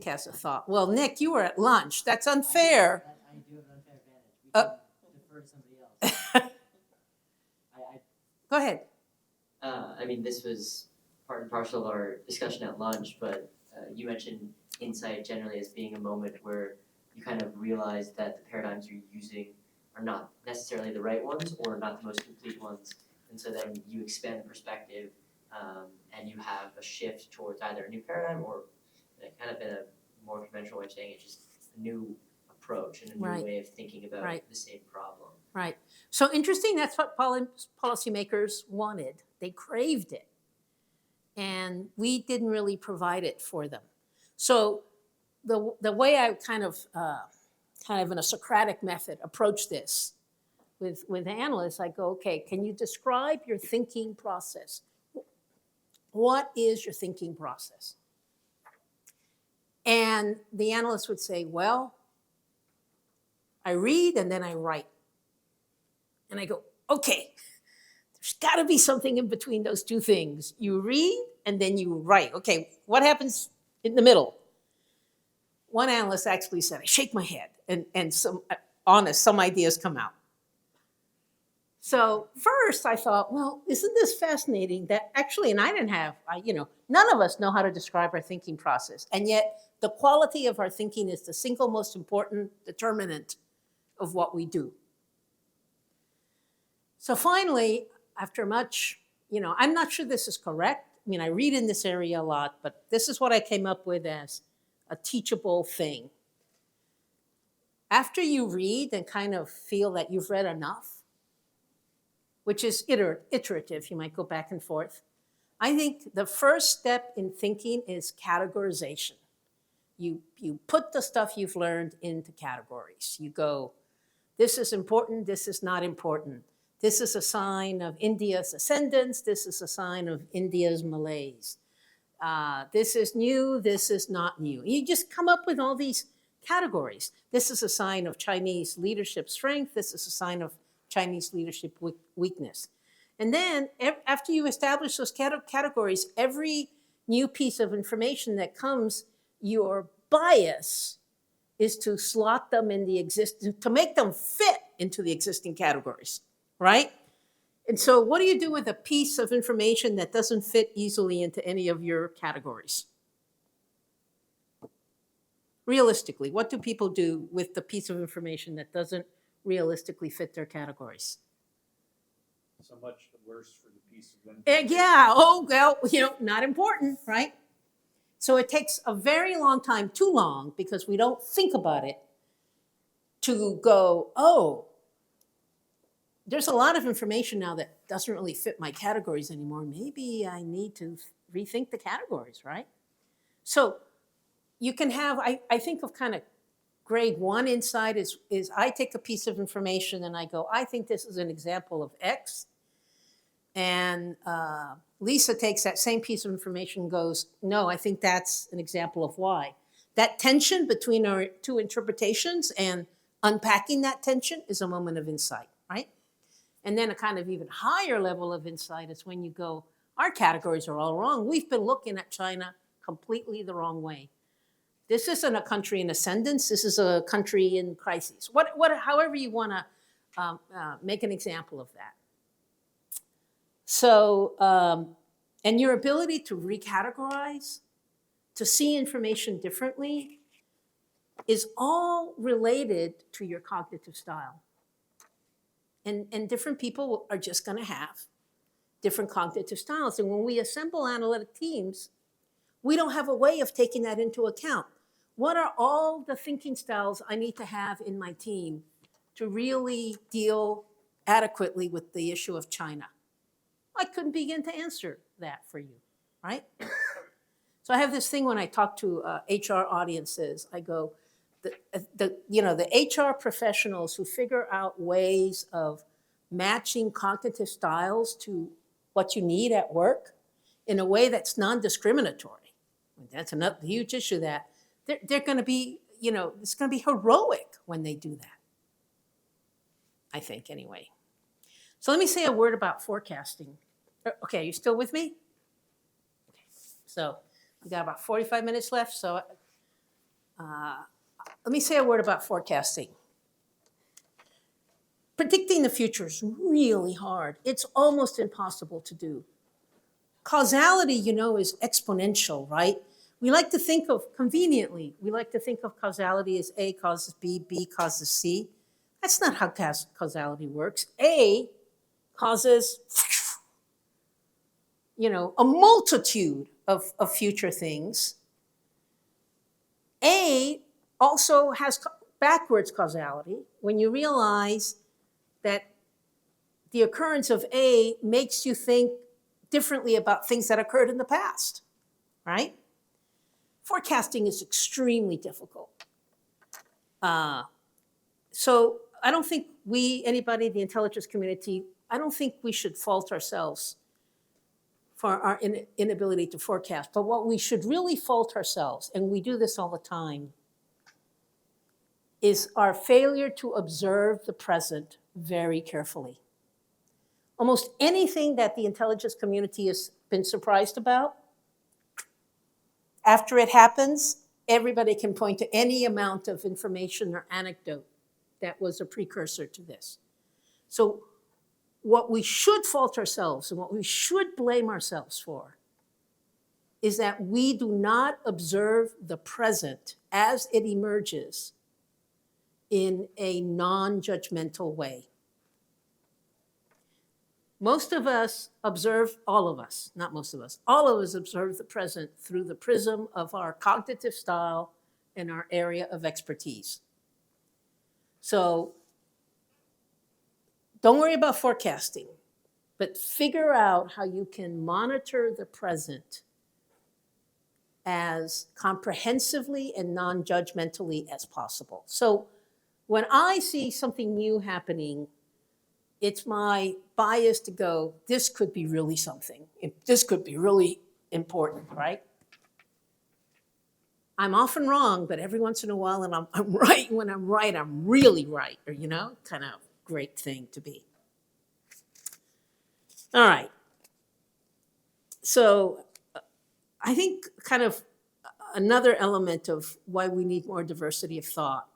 has a thought. Well, Nick, you were at lunch. That's unfair. I do have an unfair advantage. We can defer to somebody else. I Go ahead. I mean, this was part and parcel of our discussion at lunch, but you mentioned insight generally as being a moment where you kind of realize that the paradigms you're using are not necessarily the right ones or not the most complete ones. And so then you expand the perspective and you have a shift towards either a new paradigm or kind of in a more conventional way of saying it, just a new approach and a new Right. way of thinking about Right. the same problem. Right. So interesting, that's what policymakers wanted. They craved it. And we didn't really provide it for them. So the way I kind of in a Socratic method approach this with analysts, I go, okay, can you describe your thinking process? What is your thinking process? And the analyst would say, well, I read and then I write. And I go, okay, there's got to be something in between those two things. You read and then you write. Okay, what happens in the middle? One analyst actually said, I shake my head, and some ideas come out. So first I thought, well, isn't this fascinating that actually, and I didn't have, none of us know how to describe our thinking process. And yet the quality of our thinking is the single most important determinant of what we do. So finally, after much, I'm not sure this is correct. I mean, I read in this area a lot, but this is what I came up with as a teachable thing. After you read and kind of feel that you've read enough, which is iterative, you might go back and forth, I think the first step in thinking is categorization. You put the stuff you've learned into categories. You go, this is important, this is not important. This is a sign of India's ascendance. This is a sign of India's malaise. This is new, this is not new. You just come up with all these categories. This is a sign of Chinese leadership strength. This is a sign of Chinese leadership weakness. And then after you establish those categories, every new piece of information that comes, your bias is to slot them in the existing, to make them fit into the existing categories. Right? And so what do you do with a piece of information that doesn't fit easily into any of your categories? Realistically, what do people do with the piece of information that doesn't realistically fit their categories? So much the worse for the piece of information. Not important, right? So it takes a very long time, too long, because we don't think about it, to go, oh, there's a lot of information now that doesn't really fit my categories anymore. Maybe I need to rethink the categories, right? So you can have, I think of kind of grade one insight is I take a piece of information and I go, I think this is an example of X. And Lisa takes that same piece of information and goes, no, I think that's an example of Y. That tension between our two interpretations and unpacking that tension is a moment of insight, right? And then a kind of even higher level of insight is when you go, our categories are all wrong. We've been looking at China completely the wrong way. This isn't a country in ascendance. This is a country in crisis. However you want to make an example of that. So, and your ability to recategorize, to see information differently, is all related to your cognitive style. And different people are just going to have different cognitive styles. And when we assemble analytic teams, we don't have a way of taking that into account. What are all the thinking styles I need to have in my team to really deal adequately with the issue of China? I couldn't begin to answer that for you, right? So I have this thing when I talk to HR audiences, I go, the HR professionals who figure out ways of matching cognitive styles to what you need at work in a way that's non-discriminatory. That's another huge issue that they're going to be, it's going to be heroic when they do that. I think anyway. So let me say a word about forecasting. Okay, are you still with me? Okay. So we got about 45 minutes left. So let me say a word about forecasting. predicting the future is really hard. It's almost impossible to do. Causality, is exponential, right? We like to think of, conveniently, we like to think of causality as A causes B, B causes C. That's not how causality works. A causes, a multitude of future things. A also has backwards causality when you realize that the occurrence of A makes you think differently about things that occurred in the past, right? Forecasting is extremely difficult. So I don't think anybody in the intelligence community, I don't think we should fault ourselves for our inability to forecast. But what we should really fault ourselves, and we do this all the time, is our failure to observe the present very carefully. Almost anything that the intelligence community has been surprised about, after it happens, everybody can point to any amount of information or anecdote that was a precursor to this. So what we should fault ourselves and what we should blame ourselves for is that we do not observe the present as it emerges in a non-judgmental way. Most of us observe, all of us, not most of us, all of us observe the present through the prism of our cognitive style and our area of expertise. So don't worry about forecasting, but figure out how you can monitor the present as comprehensively and non-judgmentally as possible. So when I see something new happening, it's my bias to go, this could be really something. This could be really important, right? I'm often wrong, but every once in a while, and I'm right. When I'm right, I'm really right, or, kind of great thing to be. All right. So I think kind of another element of why we need more diversity of thought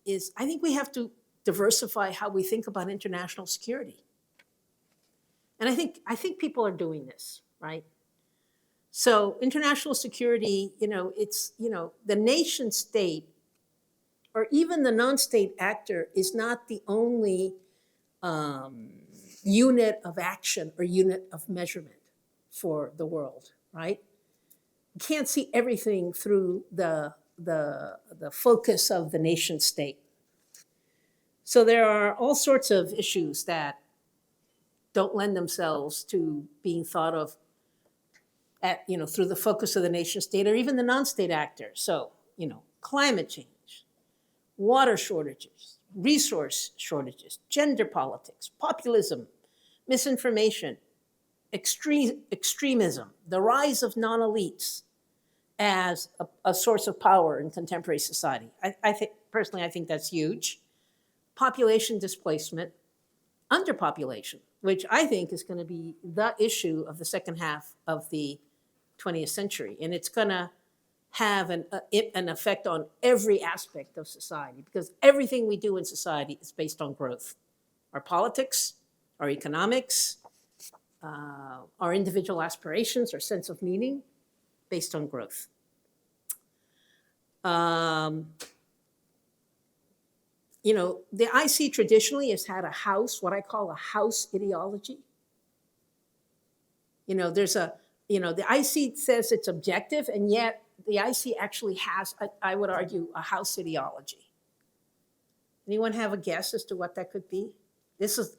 is I think we have to diversify how we think about international security. And I think people are doing this, right? So international security, it's, the nation state or even the non-state actor is not the only unit of action or unit of measurement for the world, right? You can't see everything through the focus of the nation state. So there are all sorts of issues that don't lend themselves to being thought of through the focus of the nation state or even the non-state actor. So, climate change, water shortages, resource shortages, gender politics, populism, misinformation, extremism, the rise of non-elites as a source of power in contemporary society. I think that's huge. Population displacement, underpopulation, which I think is going to be the issue of the second half of the 20th century. And it's going to have an effect on every aspect of society because everything we do in society is based on growth. Our politics, our economics, our individual aspirations, our sense of meaning, based on growth. The IC traditionally has had what I call a house ideology. There's the IC says it's objective, and yet the IC actually has, I would argue, a house ideology. Anyone have a guess as to what that could be?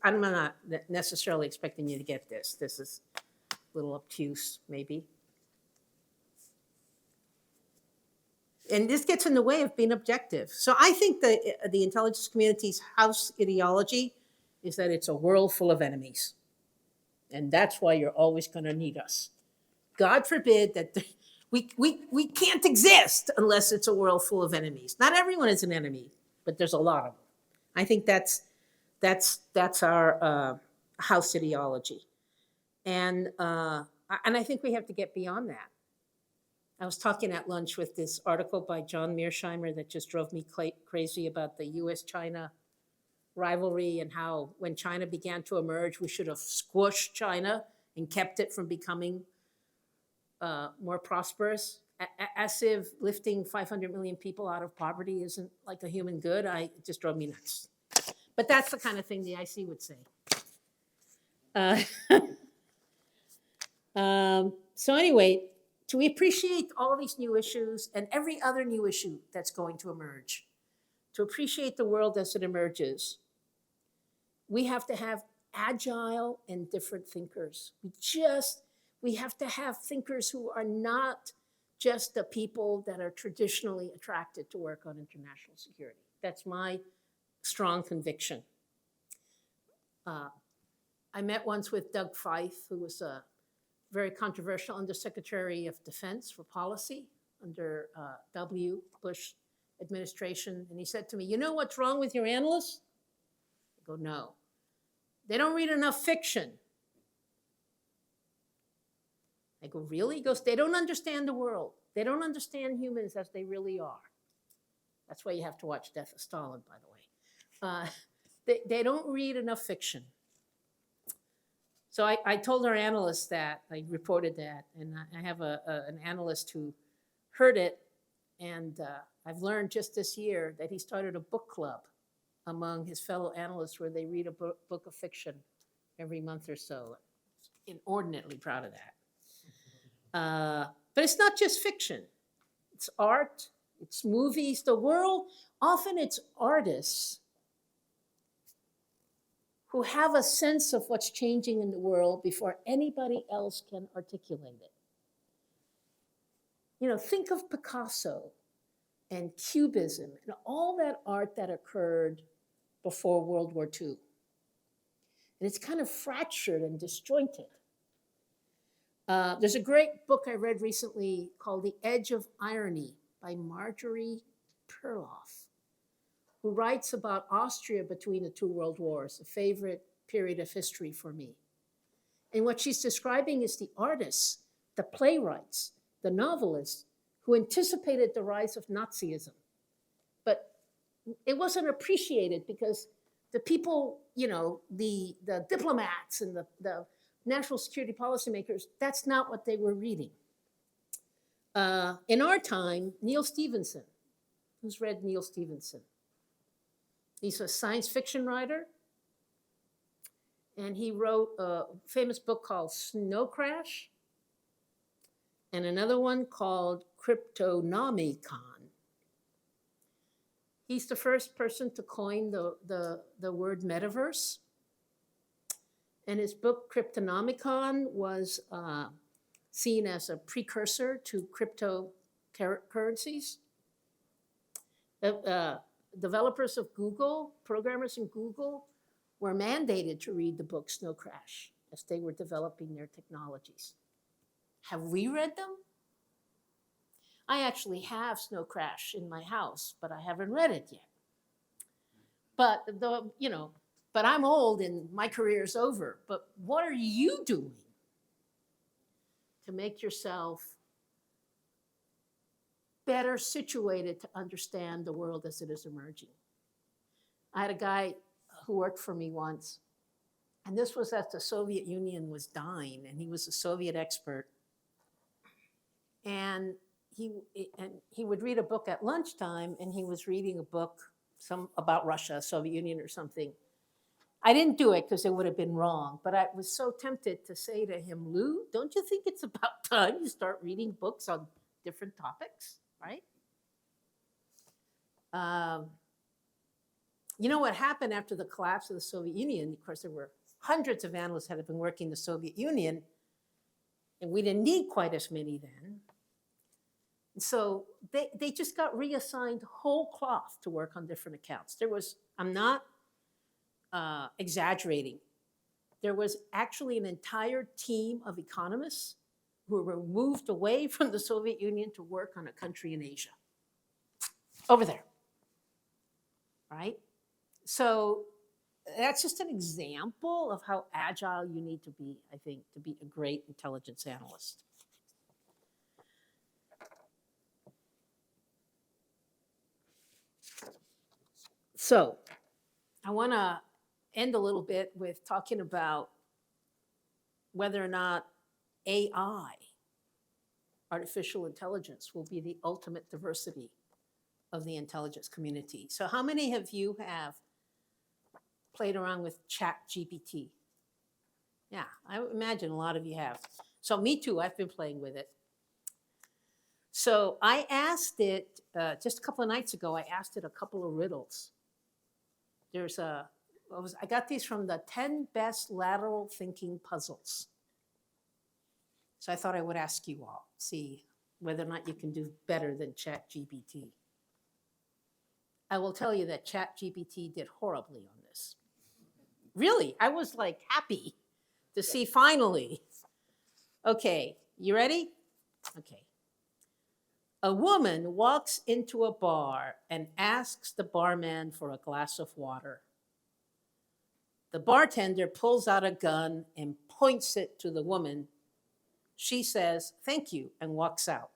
I'm not necessarily expecting you to get this. This is a little obtuse, maybe. And this gets in the way of being objective. So I think the intelligence community's house ideology is that it's a world full of enemies. And that's why you're always going to need us. God forbid that we can't exist unless it's a world full of enemies. Not everyone is an enemy, but there's a lot of them. I think that's our house ideology. And I think we have to get beyond that. I was talking at lunch with this article by John Mearsheimer that just drove me crazy about the U.S.-China rivalry and how when China began to emerge, we should have squashed China and kept it from becoming more prosperous. As if lifting 500 million people out of poverty isn't like a human good, it just drove me nuts. But that's the kind of thing the IC would say. So anyway, to appreciate all these new issues and every other new issue that's going to emerge, to appreciate the world as it emerges, we have to have agile and different thinkers. We have to have thinkers who are not just the people that are traditionally attracted to work on international security. That's my strong conviction. I met once with Doug Feith, who was a very controversial Undersecretary of Defense for Policy under W. Bush administration. And he said to me, "You know what's wrong with your analysts?" I go, "No. They don't read enough fiction." I go, "Really?" He goes, "They don't understand the world. They don't understand humans as they really are." That's why you have to watch Death of Stalin, by the way. They don't read enough fiction. So I told our analysts that, I reported that, and I have an analyst who heard it, and I've learned just this year that he started a book club among his fellow analysts where they read a book of fiction every month or so. Inordinately proud of that. But it's not just fiction. It's art, it's movies, the world. Often it's artists who have a sense of what's changing in the world before anybody else can articulate it. You know, think of Picasso and Cubism and all that art that occurred before World War II. And it's kind of fractured and disjointed. There's a great book I read recently called The Edge of Irony by Marjorie Perloff, who writes about Austria between the two world wars, a favorite period of history for me. And what she's describing is the artists, the playwrights, the novelists who anticipated the rise of Nazism. But it wasn't appreciated because the people, you know, the diplomats and the national security policymakers, that's not what they were reading. In our time, Neil Stephenson, who's read Neil Stephenson? He's a science fiction writer, and he wrote a famous book called Snow Crash, and another one called Cryptonomicon. He's the first person to coin the word metaverse, and his book Cryptonomicon was seen as a precursor to cryptocurrencies. Developers of Google, programmers in Google, were mandated to read the book Snow Crash as they were developing their technologies. Have we read them? I actually have Snow Crash in my house, but I haven't read it yet. But but I'm old and my career's over. But what are you doing to make yourself better situated to understand the world as it is emerging? I had a guy who worked for me once, and this was as the Soviet Union was dying, and he was a Soviet expert. And he would read a book at lunchtime, and he was reading a book about Russia, Soviet Union or something. I didn't do it because it would have been wrong, but I was so tempted to say to him, "Lou, don't you think it's about time you start reading books on different topics?" Right? You know what happened after the collapse of the Soviet Union? Of course, there were hundreds of analysts that had been working in the Soviet Union, and we didn't need quite as many then. And so they just got reassigned whole cloth to work on different accounts. I'm not exaggerating, there was actually an entire team of economists who were moved away from the Soviet Union to work on a country in Asia. Over there, right? So that's just an example of how agile you need to be, I think, to be a great intelligence analyst. So I want to end a little bit with talking about whether or not AI, artificial intelligence, will be the ultimate diversity of the intelligence community. So how many of you have played around with ChatGPT? Yeah, I would imagine a lot of you have. So me too, I've been playing with it. So I asked it, just a couple of nights ago, I asked it a couple of riddles. I got these from the 10 best lateral thinking puzzles. So I thought I would ask you all, see whether or not you can do better than ChatGPT. I will tell you that ChatGPT did horribly on this. Really, I was like happy to see finally. Okay, you ready? Okay. A woman walks into a bar and asks the barman for a glass of water. The bartender pulls out a gun and points it to the woman. She says, "Thank you," and walks out.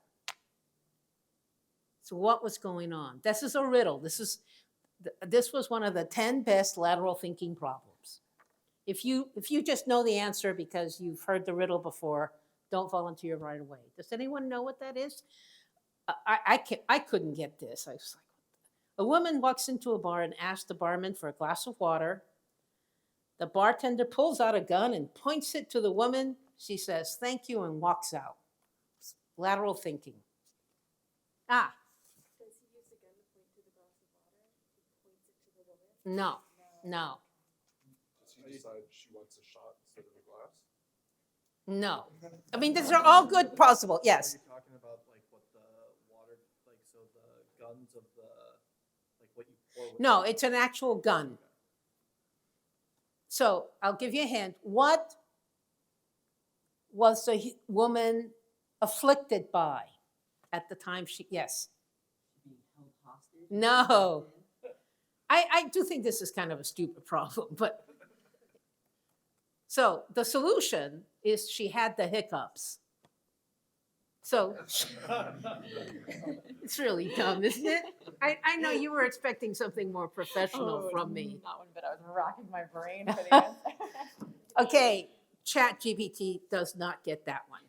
So what was going on? This is a riddle. This was one of the 10 best lateral thinking problems. If you just know the answer because you've heard the riddle before, don't volunteer right away. Does anyone know what that is? I couldn't get this. I was like, a woman walks into a bar and asks the barman for a glass of water. The bartender pulls out a gun and points it to the woman. She says, "Thank you," and walks out. Lateral thinking. Ah. Does he use the gun to point to the glass of water? He points it to the woman? No. Does he decide she wants a shot instead of a glass? No. I mean, these are all good possible, yes. Are you talking about like what the water, like so the guns of the, like what you pour with? No, it's an actual gun. So I'll give you a hint. What was the woman afflicted by at the time yes. Being held hostage? No. I do think this is kind of a stupid problem, but so the solution is she had the hiccups. So it's really dumb, isn't it? I know you were expecting something more professional from me. Not one bit. I was racking my brain for the answer. Okay, ChatGPT does not get that one.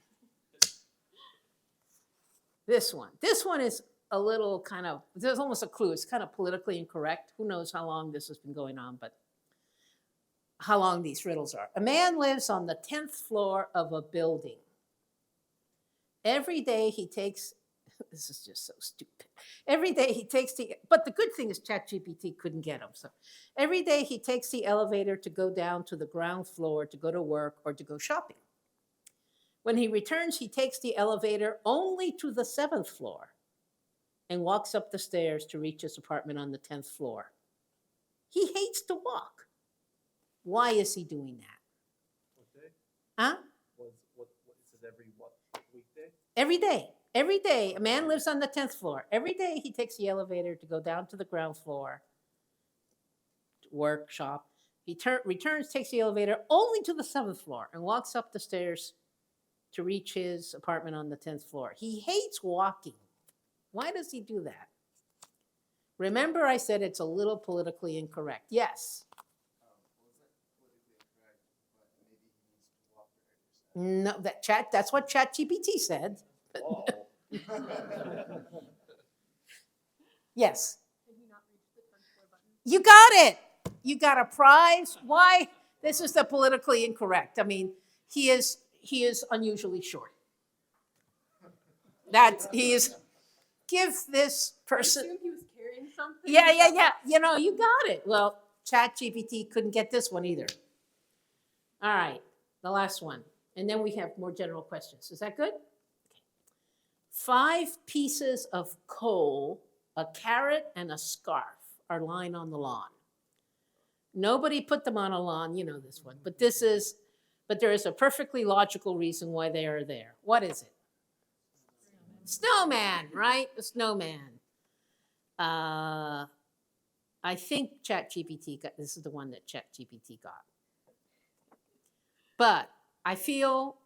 This one is a little kind of, there's almost a clue. It's kind of politically incorrect. Who knows how long this has been going on, but how long these riddles are. A man lives on the 10th floor of a building. Every day he takes, this is just so stupid. Every day he takes but the good thing is ChatGPT couldn't get him. So every day he takes the elevator to go down to the ground floor to go to work or to go shopping. When he returns, he takes the elevator only to the 7th floor and walks up the stairs to reach his apartment on the 10th floor. He hates to walk. Why is he doing that? What day? Huh? What is it every what weekday? Every day. Every day, a man lives on the 10th floor. Every day he takes the elevator to go down to the ground floor, to work, shop. He returns, takes the elevator only to the 7th floor and walks up the stairs to reach his apartment on the 10th floor. He hates walking. Why does he do that? Remember I said it's a little politically incorrect. Yes. No, that's what ChatGPT said. Yes. You got it. You got a prize. Why? This is the politically incorrect. I mean, he is unusually short. That he is. Give this person. I assumed he was carrying something. Yeah. You know, you got it. Well, ChatGPT couldn't get this one either. All right, the last one. And then we have more general questions. Is that good? Okay. 5 pieces of coal, a carrot, and a scarf are lying on the lawn. Nobody put them on a lawn, you know this one, but there is a perfectly logical reason why they are there. What is it? Snowman, right? The snowman. I think ChatGPT got, this is the one that ChatGPT got. But I feel,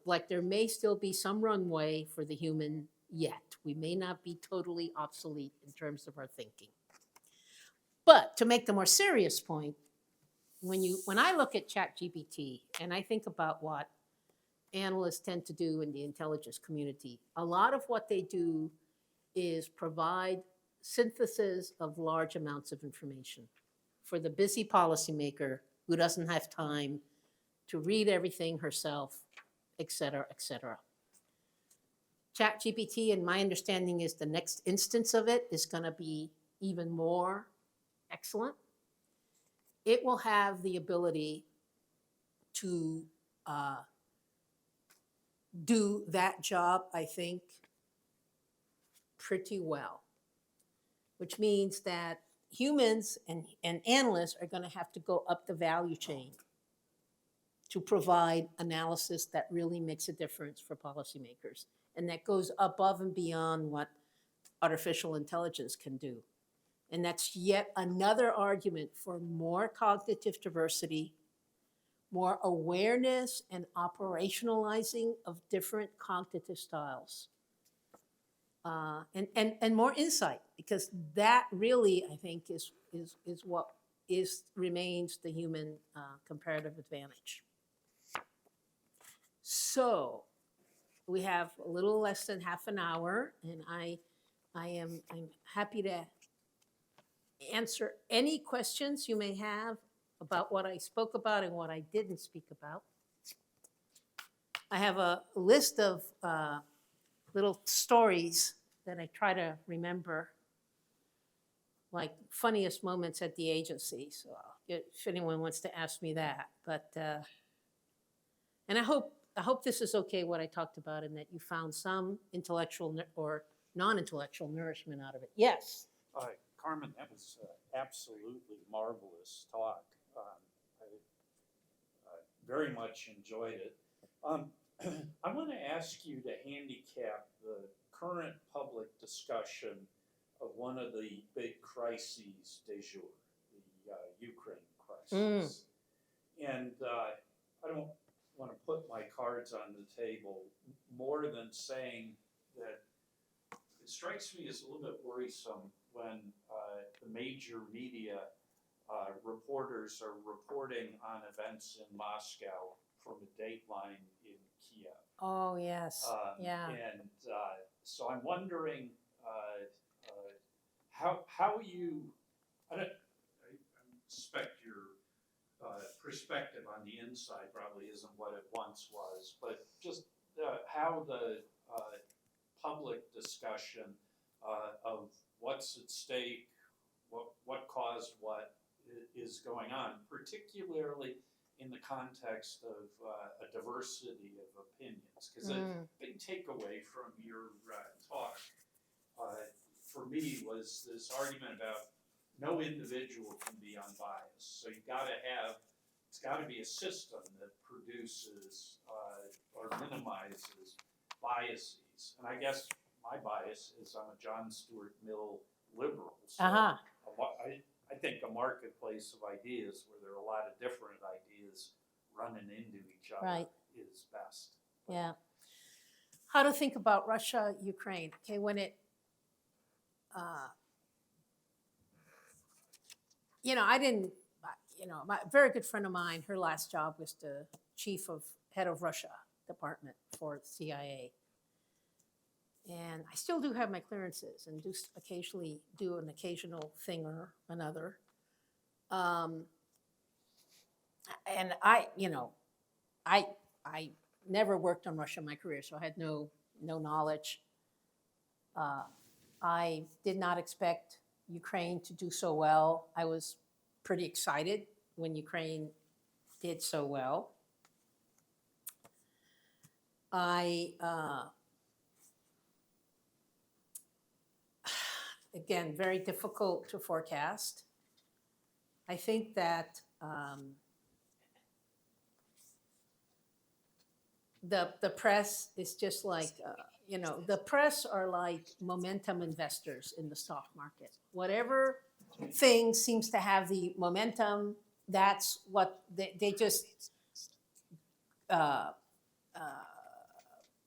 like there may still be some runway for the human yet. We may not be totally obsolete in terms of our thinking. But to make the more serious point, when I look at ChatGPT and I think about what analysts tend to do in the intelligence community, a lot of what they do is provide synthesis of large amounts of information for the busy policymaker who doesn't have time to read everything herself, et cetera, et cetera. ChatGPT, and my understanding is the next instance of it is going to be even more excellent. It will have the ability to do that job, I think, pretty well, which means that humans and analysts are going to have to go up the value chain to provide analysis that really makes a difference for policymakers and that goes above and beyond what artificial intelligence can do. And that's yet another argument for more cognitive diversity, more awareness and operationalizing of different cognitive styles, and more insight, because that really, I think, is what remains the human comparative advantage. So we have a little less than half an hour, and I'm happy to answer any questions you may have about what I spoke about and what I didn't speak about. I have a list of little stories that I try to remember, like funniest moments at the agency. So if anyone wants to ask me that, but and I hope this is okay what I talked about, and that you found some intellectual or non-intellectual nourishment out of it. Yes. Carmen, that was absolutely marvelous talk. I very much enjoyed it. I want to ask you to handicap the current public discussion of one of the big crises du jour, the Ukraine crisis. And I don't want to put my cards on the table more than saying that it strikes me as a little bit worrisome when the major media reporters are reporting on events in Moscow from a dateline in Kiev. Oh, yes. Yeah. And so I'm wondering how you, I suspect your perspective on the inside probably isn't what it once was, but just how the public discussion of what's at stake, what caused what is going on, particularly in the context of a diversity of opinions. Because a big takeaway from your talk for me was this argument about no individual can be unbiased. So it's got to be a system that produces or minimizes biases. And I guess my bias is I'm a John Stuart Mill liberal. So I think a marketplace of ideas where there are a lot of different ideas running into each other is best. Yeah. How to think about Russia, Ukraine. Okay, when it, my very good friend of mine, her last job was the head of Russia department for the CIA. And I still do have my clearances and do occasionally do an occasional thing or another. And I never worked on Russia in my career, so I had no knowledge. I did not expect Ukraine to do so well. I was pretty excited when Ukraine did so well. Again, very difficult to forecast. I think that the press is just like, the press are like momentum investors in the stock market. Whatever thing seems to have the momentum, that's what they just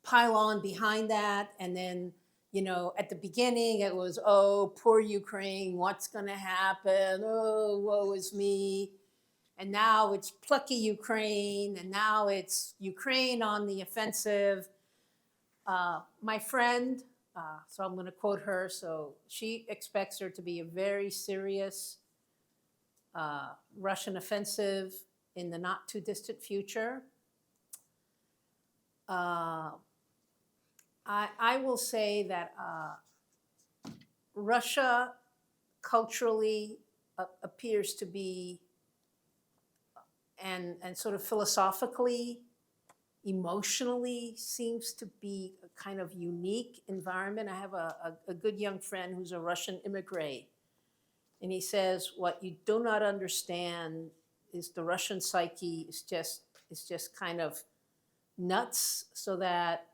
pile on behind that, and then You know, at the beginning it was, oh, poor Ukraine, what's gonna happen? Oh, woe is me. And now it's plucky Ukraine, and now it's Ukraine on the offensive. My friend, so I'm gonna quote her, so she expects there to be a very serious Russian offensive in the not too distant future. I will say that Russia culturally appears to be, and sort of philosophically, emotionally, seems to be a kind of unique environment. I have a good young friend who's a Russian immigrant, and he says, what you do not understand is the Russian psyche is just kind of nuts, so that,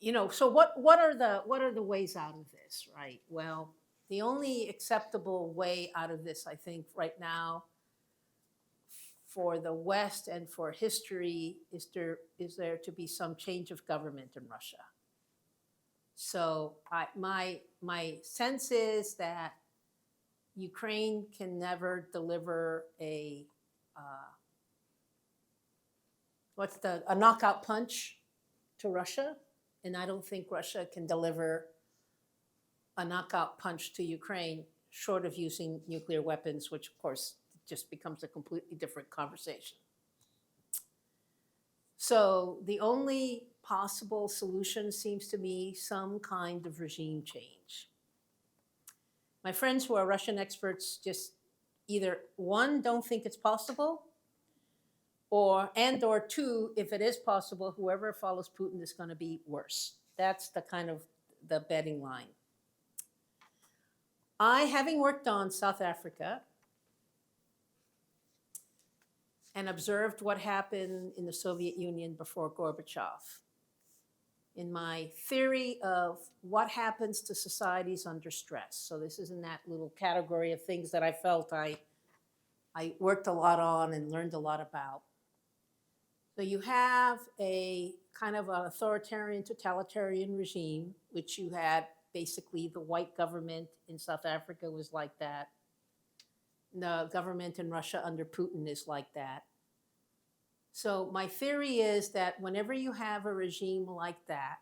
you know, so what are the ways out of this, right? Well, the only acceptable way out of this, I think, right now, for the West and for history, is there to be some change of government in Russia. So my sense is that Ukraine can never deliver a knockout punch to Russia, and I don't think Russia can deliver a knockout punch to Ukraine short of using nuclear weapons, which of course just becomes a completely different conversation. So the only possible solution seems to be some kind of regime change. My friends who are Russian experts just either, one, don't think it's possible, or two, if it is possible, whoever follows Putin is going to be worse. That's the kind of the betting line. Having worked on South Africa and observed what happened in the Soviet Union before Gorbachev, in my theory of what happens to societies under stress. So this is in that little category of things that I felt I worked a lot on and learned a lot about. So you have a kind of an authoritarian, totalitarian regime, which you had basically the white government in South Africa was like that. The government in Russia under Putin is like that. So my theory is that whenever you have a regime like that,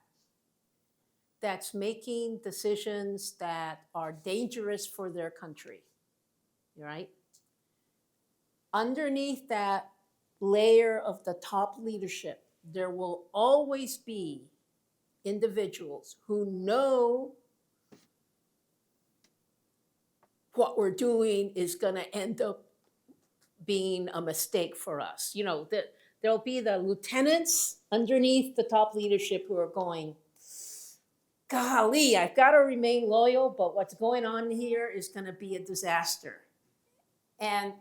that's making decisions that are dangerous for their country, right? Underneath that layer of the top leadership, there will always be individuals who know what we're doing is going to end up being a mistake for us. You know, there'll be the lieutenants underneath the top leadership who are going, golly, I've got to remain loyal, but what's going on here is going to be a disaster. And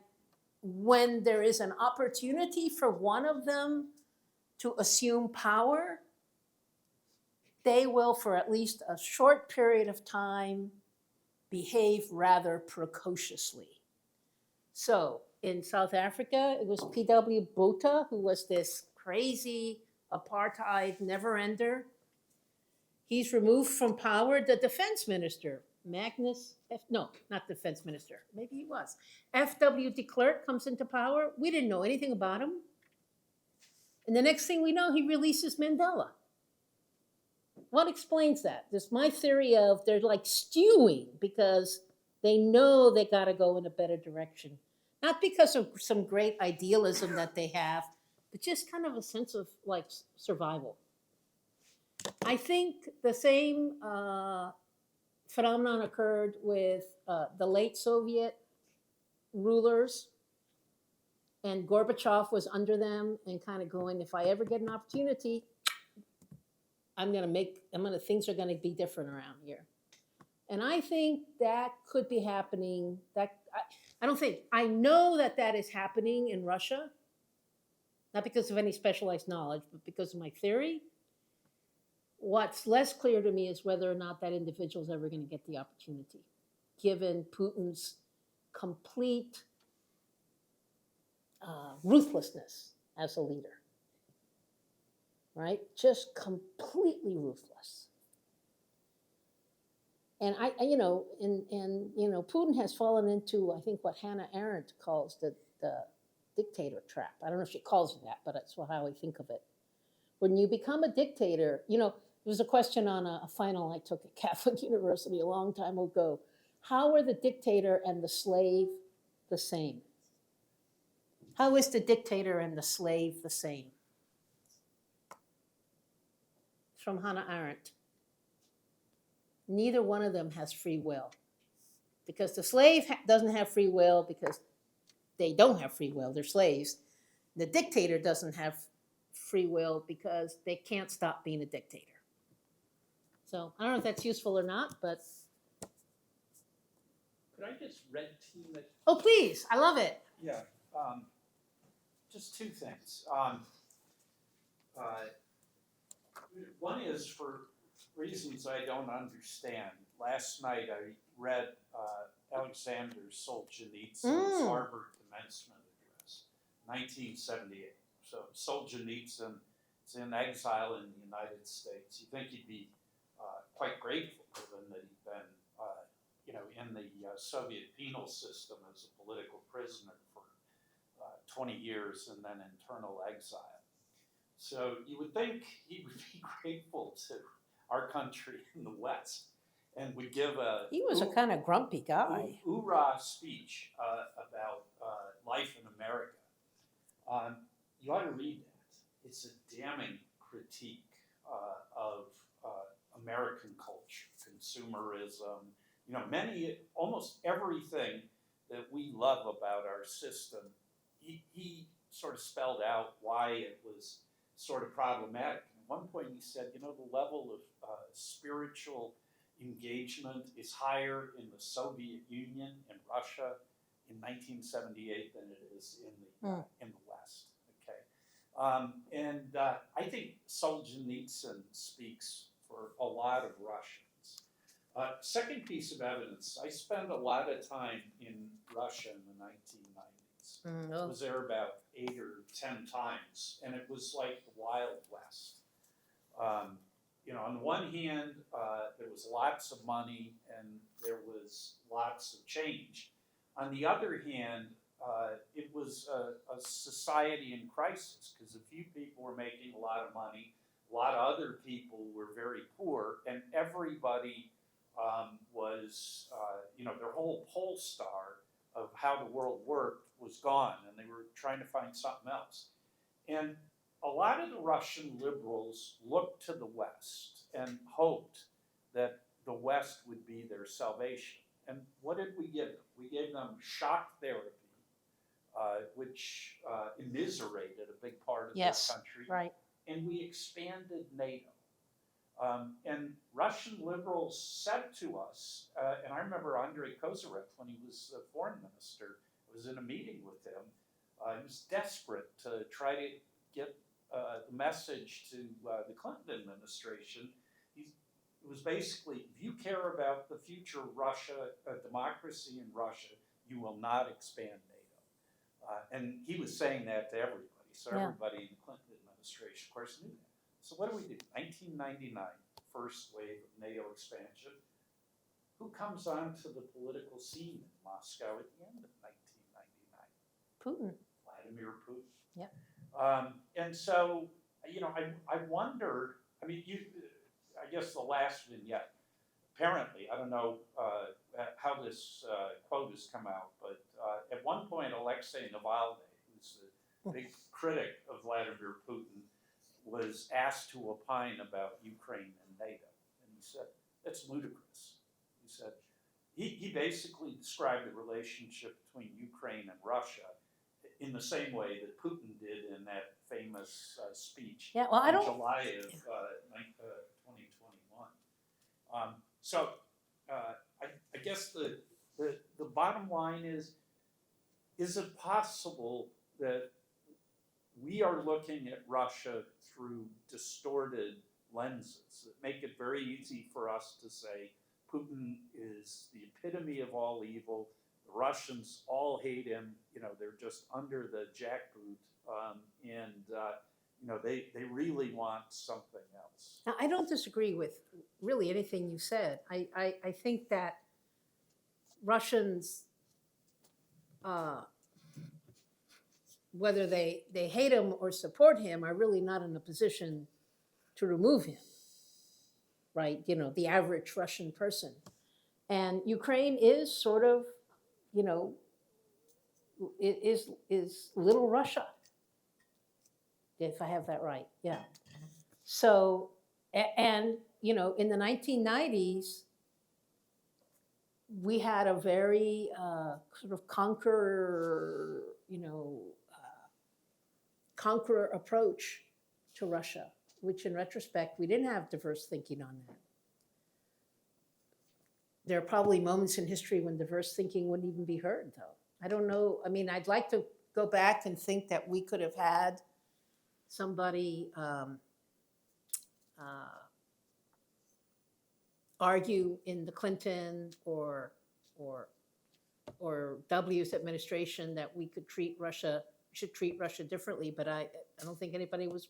when there is an opportunity for one of them to assume power, they will, for at least a short period of time, behave rather precociously. So in South Africa, it was P.W. Botha, who was this crazy apartheid never-ender. He's removed from power. The defense minister, not defense minister, maybe he was. F.W. de Klerk comes into power. We didn't know anything about him. And the next thing we know, he releases Mandela. What explains that? There's my theory of they're like stewing because they know they got to go in a better direction. Not because of some great idealism that they have, but just kind of a sense of like survival. I think the same phenomenon occurred with the late Soviet rulers, and Gorbachev was under them and kind of going, if I ever get an opportunity, things are going to be different around here. And I think that could be happening. I know that is happening in Russia, not because of any specialized knowledge, but because of my theory. What's less clear to me is whether or not that individual is ever going to get the opportunity, given Putin's complete ruthlessness as a leader, right? Just completely ruthless. And Putin has fallen into, I think, what Hannah Arendt calls the dictator trap. I don't know if she calls it that, but that's how I think of it. When you become a dictator, there was a question on a final I took at Catholic University a long time ago. How are the dictator and the slave the same? How is the dictator and the slave the same? It's from Hannah Arendt. Neither one of them has free will. Because the slave doesn't have free will because they don't have free will, they're slaves. The dictator doesn't have free will because they can't stop being a dictator. So I don't know if that's useful or not, but. Could I just red team it? Oh, please, I love it. Yeah, just two things. One is for reasons I don't understand. Last night I read Alexander Solzhenitsyn's Harvard commencement address, 1978. So Solzhenitsyn is in exile in the United States. You think he'd be quite grateful given that he'd been in the Soviet penal system as a political prisoner for 20 years and then internal exile. So you would think he would be grateful to our country in the West and would give He was a kind of grumpy guy. hoorah speech about life in America. You ought to read that. It's a damning critique of American culture, consumerism, almost everything that we love about our system. He sort of spelled out why it was sort of problematic. At one point he said, the level of spiritual engagement is higher in the Soviet Union and Russia in 1978 than it is in the West. Okay, I think Solzhenitsyn speaks for a lot of Russians. Second piece of evidence, I spent a lot of time in Russia in the 1990s. I was there about 8 or 10 times, and it was like the Wild West. On the one hand, there was lots of money and there was lots of change. On the other hand, it was a society in crisis because a few people were making a lot of money, a lot of other people were very poor, and everybody was, their whole pole star of how the world worked was gone, and they were trying to find something else. And a lot of the Russian liberals looked to the West and hoped that the West would be their salvation. And what did we give them? We gave them shock therapy, which immiserated a big part of this country. Right. And we expanded NATO. And Russian liberals said to us, and I remember Andrei Kozyrev, when he was the foreign minister, I was in a meeting with him. He was desperate to try to get the message to the Clinton administration. It was basically, if you care about the future of Russia, democracy in Russia, you will not expand NATO. And he was saying that to everybody. So everybody in the Clinton administration, of course, knew that. So what do we do? 1999, first wave of NATO expansion. Who comes onto the political scene in Moscow at the end of 1999? Putin. Vladimir Putin. Yep. And so, I wonder, I guess the last vignette, apparently, I don't know how this quote has come out, but at one point, Alexei Navalny, who's the big critic of Vladimir Putin, was asked to opine about Ukraine and NATO. And he said, that's ludicrous. He said, he basically described the relationship between Ukraine and Russia in the same way that Putin did in that famous speech in July of 2021. So I guess the bottom line is it possible that we are looking at Russia through distorted lenses that make it very easy for us to say Putin is the epitome of all evil, the Russians all hate him, they're just under the jackboot, and they really want something else. Now, I don't disagree with really anything you said. I think that Russians, whether they hate him or support him, are really not in a position to remove him, right? The average Russian person. And Ukraine is sort of, it is little Russia, if I have that right, yeah. So, and, in the 1990s, we had a very sort of conqueror approach to Russia, which in retrospect, we didn't have diverse thinking on that. There are probably moments in history when diverse thinking wouldn't even be heard, though. I don't know. I mean, I'd like to go back and think that we could have had somebody argue in the Clinton or W's administration that we should treat Russia differently, but I don't think anybody was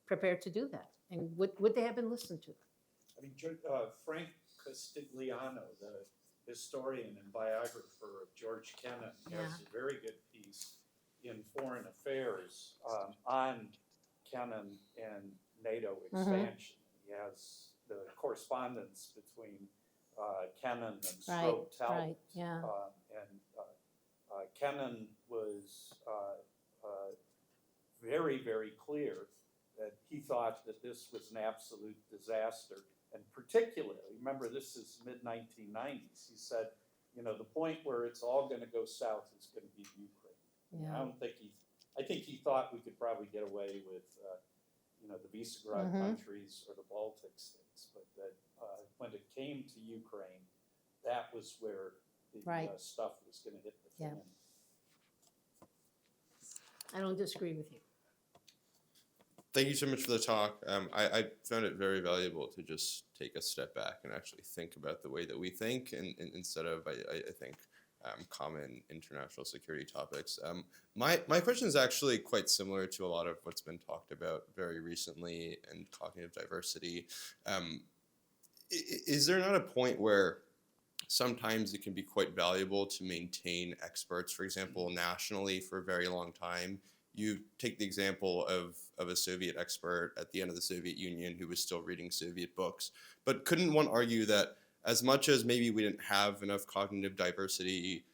prepared to do that. And would they have been listened to? I mean, Frank Castigliano, the historian and biographer of George Kennan, has a very good piece in Foreign Affairs on Kennan and NATO expansion. He has the correspondence between Kennan and Strobe Talbot. Kennan was very, very clear that he thought that this was an absolute disaster. And particularly, remember, this is mid-1990s. He said, the point where it's all going to go south is going to be Ukraine. Yeah. I think he thought we could probably get away with, the Visegrad countries or the Baltic states, but that when it came to Ukraine, that was where the stuff was going to hit the fan. I don't disagree with you. Thank you so much for the talk. I found it very valuable to just take a step back and actually think about the way that we think, and instead of, I think, common international security topics. My question is actually quite similar to a lot of what's been talked about very recently in cognitive diversity. Is there not a point where sometimes it can be quite valuable to maintain experts, for example, nationally for a very long time? You take the example of a Soviet expert at the end of the Soviet Union who was still reading Soviet books. But couldn't one argue that as much as maybe we didn't have enough cognitive diversity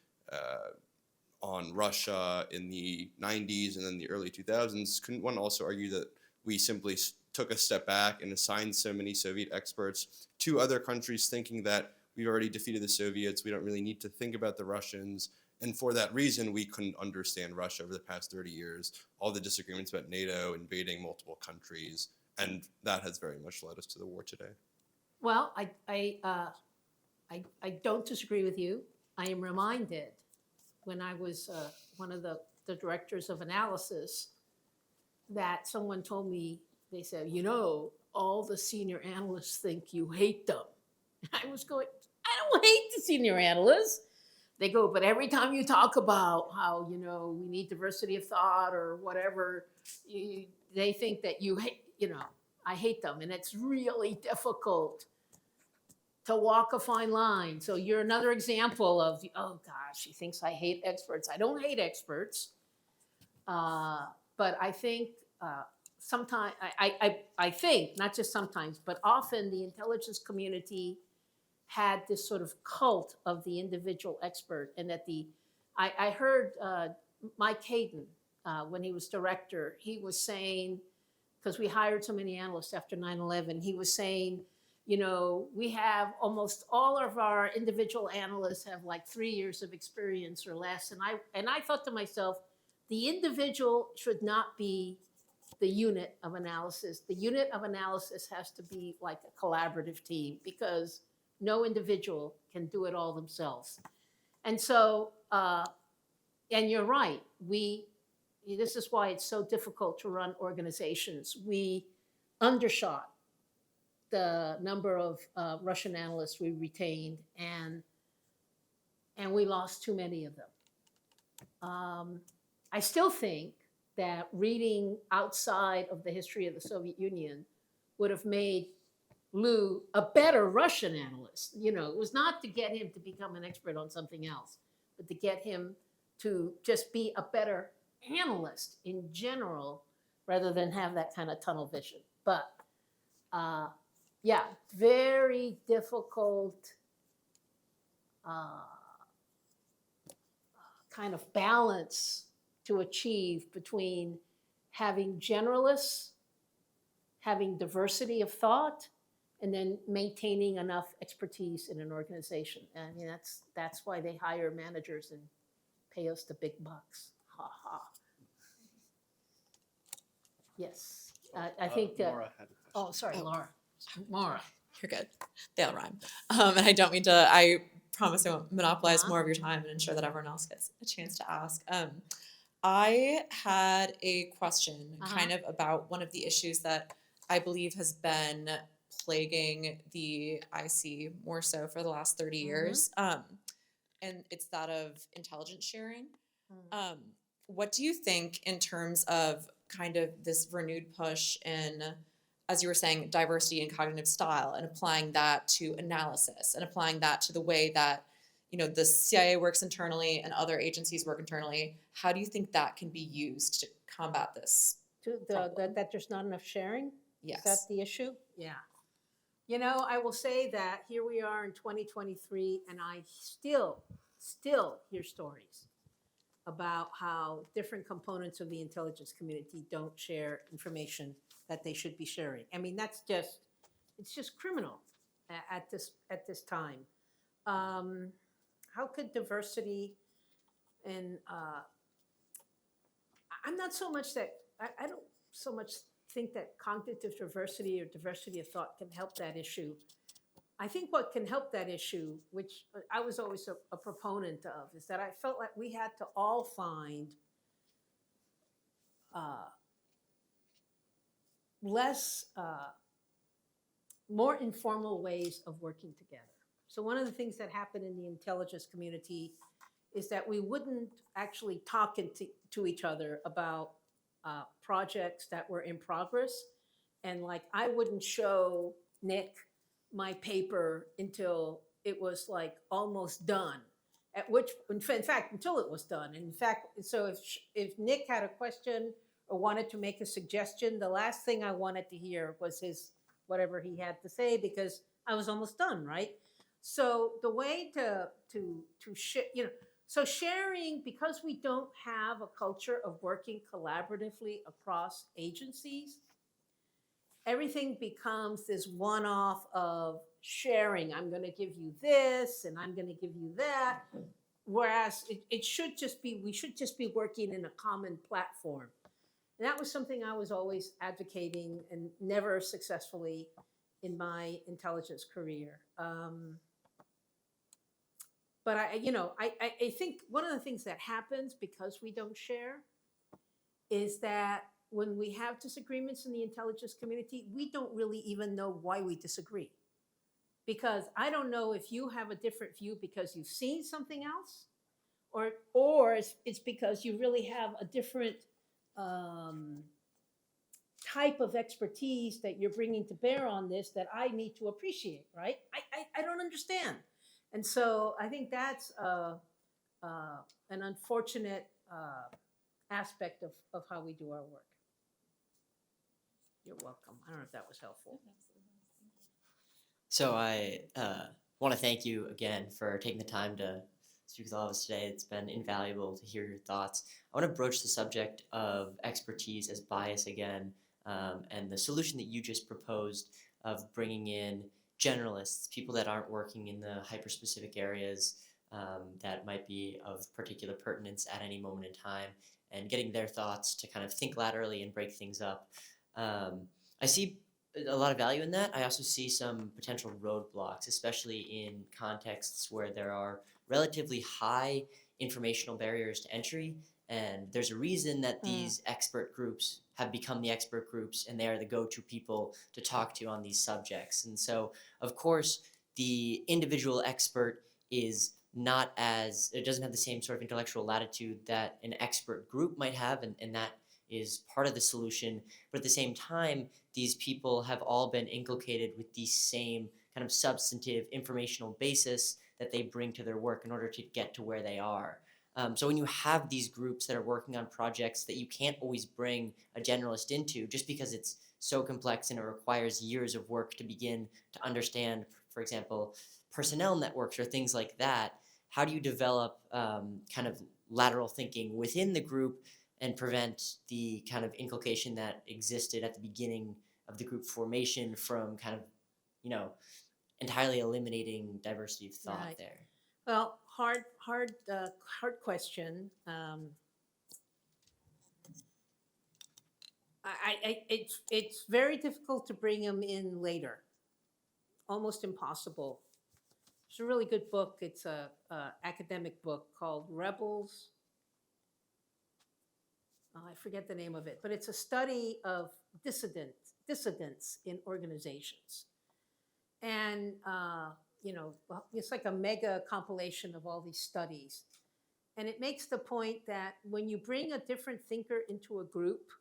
on Russia in the 90s and then the early 2000s, couldn't one also argue that we simply took a step back and assigned so many Soviet experts to other countries thinking that we've already defeated the Soviets, we don't really need to think about the Russians, and for that reason, we couldn't understand Russia over the past 30 years, all the disagreements about NATO invading multiple countries, and that has very much led us to the war today. Well, I don't disagree with you. I am reminded when I was one of the directors of analysis that someone told me, they said, all the senior analysts think you hate them. I was going, I don't hate the senior analysts. They go, but every time you talk about how, we need diversity of thought or whatever, they think that you hate, I hate them. And it's really difficult to walk a fine line. So you're another example of, oh gosh, she thinks I hate experts. I don't hate experts. But I think sometimes, I think, not just sometimes, but often the intelligence community had this sort of cult of the individual expert, and that I heard Mike Hayden, when he was director, he was saying, because we hired so many analysts after 9/11, he was saying, we have almost all of our individual analysts have like 3 years of experience or less. And I thought to myself, the individual should not be the unit of analysis. The unit of analysis has to be like a collaborative team, because no individual can do it all themselves. And so, and you're right, this is why it's so difficult to run organizations. We undershot the number of Russian analysts we retained, and we lost too many of them. I still think that reading outside of the history of the Soviet Union would have made Lou a better Russian analyst. You know, it was not to get him to become an expert on something else, but to get him to just be a better analyst in general rather than have that kind of tunnel vision. But yeah, very difficult kind of balance to achieve between having generalists, having diversity of thought, and then maintaining enough expertise in an organization. And I mean, that's why they hire managers and pay us the big bucks. Ha ha. Yes, I think. Laura had a question. Oh, sorry, Laura. Maura. You're good. They all rhyme. And I don't mean to, I promise I won't monopolize Uh-huh. more of your time and ensure that everyone else gets a chance to ask. I had a question kind of about one of the issues that I believe has been plaguing the IC more so for the last 30 years. And it's that of intelligence sharing. What do you think in terms of kind of this renewed push in, as you were saying, diversity and cognitive style, and applying that to analysis and applying that to the way that, you know, the CIA works internally and other agencies work internally? How do you think that can be used to combat this? That there's not enough sharing? Yes. Is that the issue? Yeah. You know, I will say that here we are in 2023, and I still hear stories about how different components of the intelligence community don't share information that they should be sharing. I mean, it's just criminal at this time. How could diversity and I'm not so much that I don't so much think that cognitive diversity or diversity of thought can help that issue. I think what can help that issue, which I was always a proponent of, is that I felt like we had to all find more informal ways of working together. So one of the things that happened in the intelligence community is that we wouldn't actually talk to each other about projects that were in progress. And like, I wouldn't show Nick my paper until it was like almost done. In fact, until it was done. In fact, so if Nick had a question or wanted to make a suggestion, the last thing I wanted to hear was whatever he had to say, because I was almost done, right? So the way to share, you know, so sharing, because we don't have a culture of working collaboratively across agencies, everything becomes this one-off of sharing. I'm going to give you this, and I'm going to give you that. Whereas we should just be working in a common platform. And that was something I was always advocating, and never successfully in my intelligence career. But I think one of the things that happens because we don't share is that when we have disagreements in the intelligence community, we don't really even know why we disagree. Because I don't know if you have a different view because you've seen something else, or it's because you really have a different type of expertise that you're bringing to bear on this that I need to appreciate, right? I don't understand. And so I think that's an unfortunate aspect of how we do our work. You're welcome. I don't know if that was helpful. So I want to thank you again for taking the time to speak with all of us today. It's been invaluable to hear your thoughts. I want to broach the subject of expertise as bias again, and the solution that you just proposed of bringing in generalists, people that aren't working in the hyper-specific areas that might be of particular pertinence at any moment in time, and getting their thoughts to kind of think laterally and break things up. I see a lot of value in that. I also see some potential roadblocks, especially in contexts where there are relatively high informational barriers to entry, and there's a reason that these expert groups have become the expert groups, and they are the go-to people to talk to on these subjects. And so, of course, the individual expert is it doesn't have the same sort of intellectual latitude that an expert group might have, and that is part of the solution. But at the same time, these people have all been inculcated with the same kind of substantive informational basis that they bring to their work in order to get to where they are. So when you have these groups that are working on projects that you can't always bring a generalist into, just because it's so complex and it requires years of work to begin to understand, for example, personnel networks or things like that, how do you develop kind of lateral thinking within the group and prevent the kind of inculcation that existed at the beginning of the group formation from kind of, entirely eliminating diversity of thought Right. there? Well, hard question. It's very difficult to bring them in later. Almost impossible. It's a really good book. It's a academic book called Rebels. I forget the name of it, but it's a study of dissidents in organizations. And, it's like a mega compilation of all these studies. And it makes the point that when you bring a different thinker into a group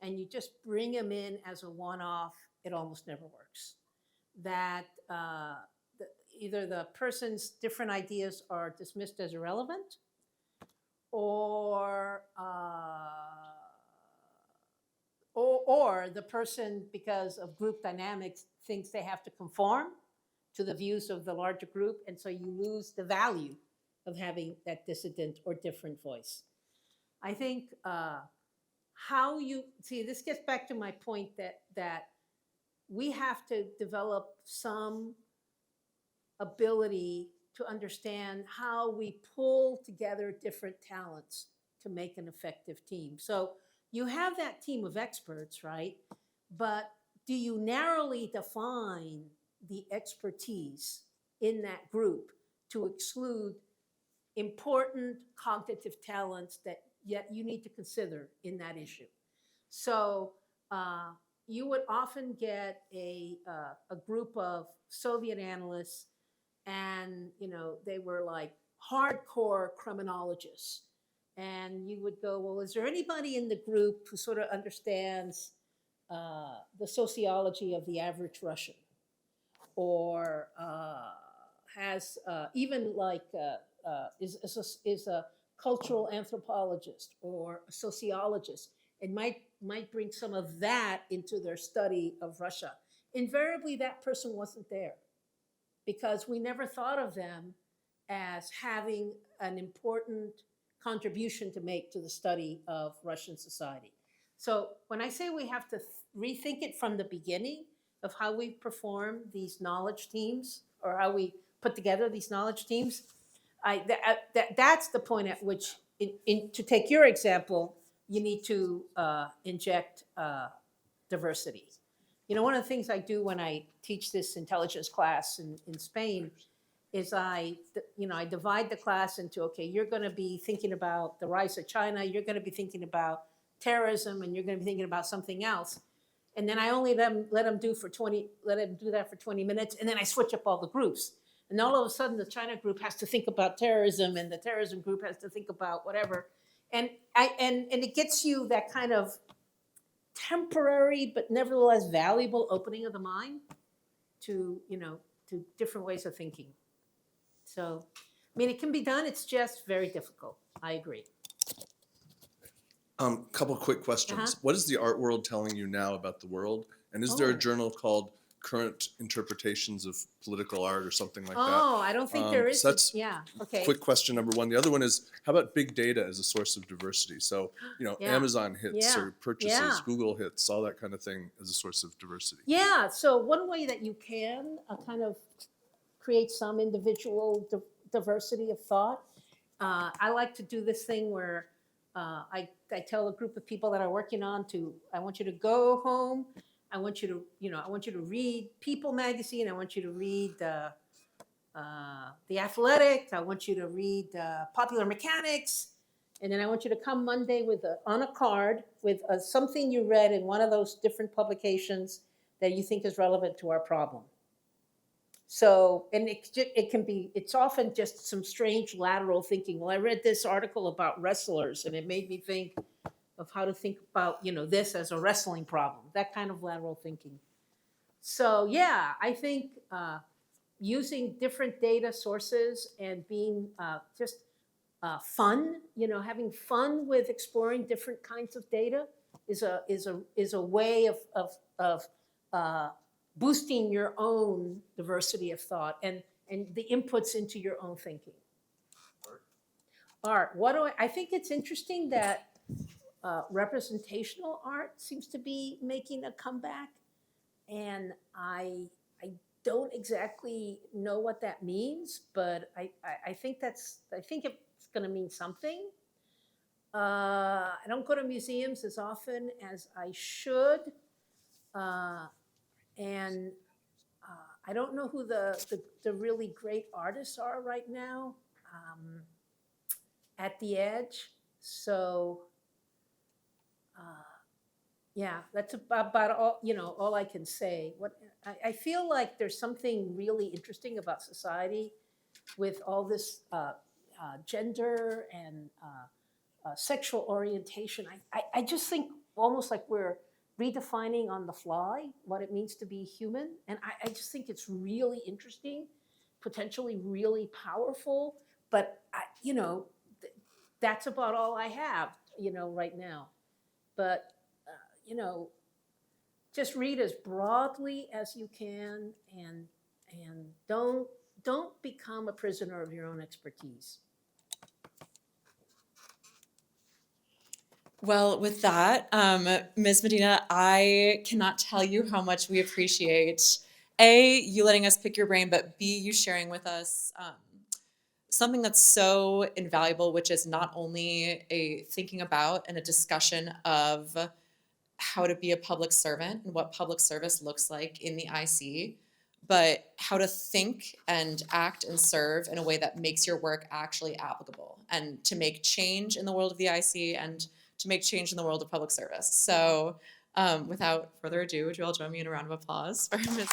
and you just bring them in as a one-off, it almost never works. That either the person's different ideas are dismissed as irrelevant, or the person, because of group dynamics, thinks they have to conform to the views of the larger group, and so you lose the value of having that dissident or different voice. I think how you see this gets back to my point that we have to develop some ability to understand how we pull together different talents to make an effective team. So you have that team of experts, right? But do you narrowly define the expertise in that group to exclude important cognitive talents that yet you need to consider in that issue? So you would often get a group of Soviet analysts, and they were like hardcore criminologists. And you would go, well, is there anybody in the group who sort of understands the sociology of the average Russian, or has even like is a cultural anthropologist or a sociologist, and might bring some of that into their study of Russia? Invariably, that person wasn't there, because we never thought of them as having an important contribution to make to the study of Russian society. So when I say we have to rethink it from the beginning of how we perform these knowledge teams, or how we put together these knowledge teams, that's the point at which, to take your example, you need to inject diversity. One of the things I do when I teach this intelligence class in Spain is I divide the class into, okay, you're going to be thinking about the rise of China, you're going to be thinking about terrorism, and you're going to be thinking about something else. And then I only let them do that for 20 minutes, and then I switch up all the groups. And all of a sudden, the China group has to think about terrorism, and the terrorism group has to think about whatever. And it gets you that kind of temporary but nevertheless valuable opening of the mind to different ways of thinking. So, it can be done. It's just very difficult. I agree. Couple quick questions. What is the art world telling you now about the world? And is there a journal called Current Interpretations of Political Art or something like that? Oh, I don't think there is. So that's okay. quick question number one. The other one is, how about big data as a source of diversity? So, Amazon hits or purchases, Google hits, all that kind of thing as a source of diversity. Yeah, so one way that you can kind of create some individual diversity of thought, I like to do this thing where I tell a group of people that I'm working on I want you to go home. I want you to read People magazine. I want you to read The Athletic. I want you to read Popular Mechanics. And then I want you to come Monday on a card with something you read in one of those different publications that you think is relevant to our problem. So, and it's often just some strange lateral thinking. Well, I read this article about wrestlers, and it made me think of how to think about, this as a wrestling problem, that kind of lateral thinking. So yeah, I think using different data sources and being just fun, having fun with exploring different kinds of data is a way of boosting your own diversity of thought and the inputs into your own thinking. Art. I think it's interesting that representational art seems to be making a comeback, and I don't exactly know what that means, but I think it's going to mean something. I don't go to museums as often as I should, and I don't know who the really great artists are right now at the edge. So yeah, that's about all I can say. I feel like there's something really interesting about society with all this gender and sexual orientation. I just think almost like we're redefining on the fly what it means to be human. And I just think it's really interesting, potentially really powerful, but that's about all I have, right now. But, just read as broadly as you can and don't become a prisoner of your own expertise. Well, with that, Ms. Medina, I cannot tell you how much we appreciate A, you letting us pick your brain, but B, you sharing with us something that's so invaluable, which is not only a thinking about and a discussion of how to be a public servant and what public service looks like in the IC, but how to think and act and serve in a way that makes your work actually applicable and to make change in the world of the IC and to make change in the world of public service. So without further ado, would you all join me in a round of applause for Ms.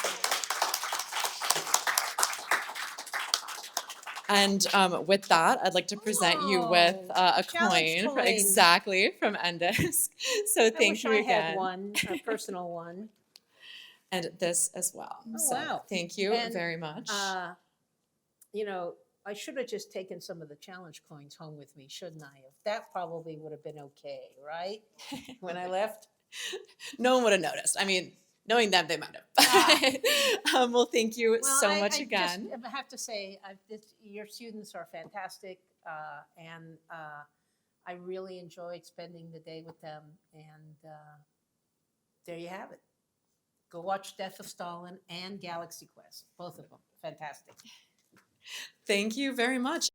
And with that, I'd like to present you with a challenge coin, coin. Exactly, from Endisk. So thank you I again. had one, a personal one. And this as well. Oh, So wow. thank you And, very much. I should have just taken some of the challenge coins home with me, shouldn't I? That probably would have been okay, right? When I left? No one would have noticed. I mean, knowing them, they might have. Well, thank you so much again. I have to say, your students are fantastic, and I really enjoyed spending the day with them. And there you have it. Go watch Death of Stalin and Galaxy Quest, both of them. Fantastic. Thank you very much.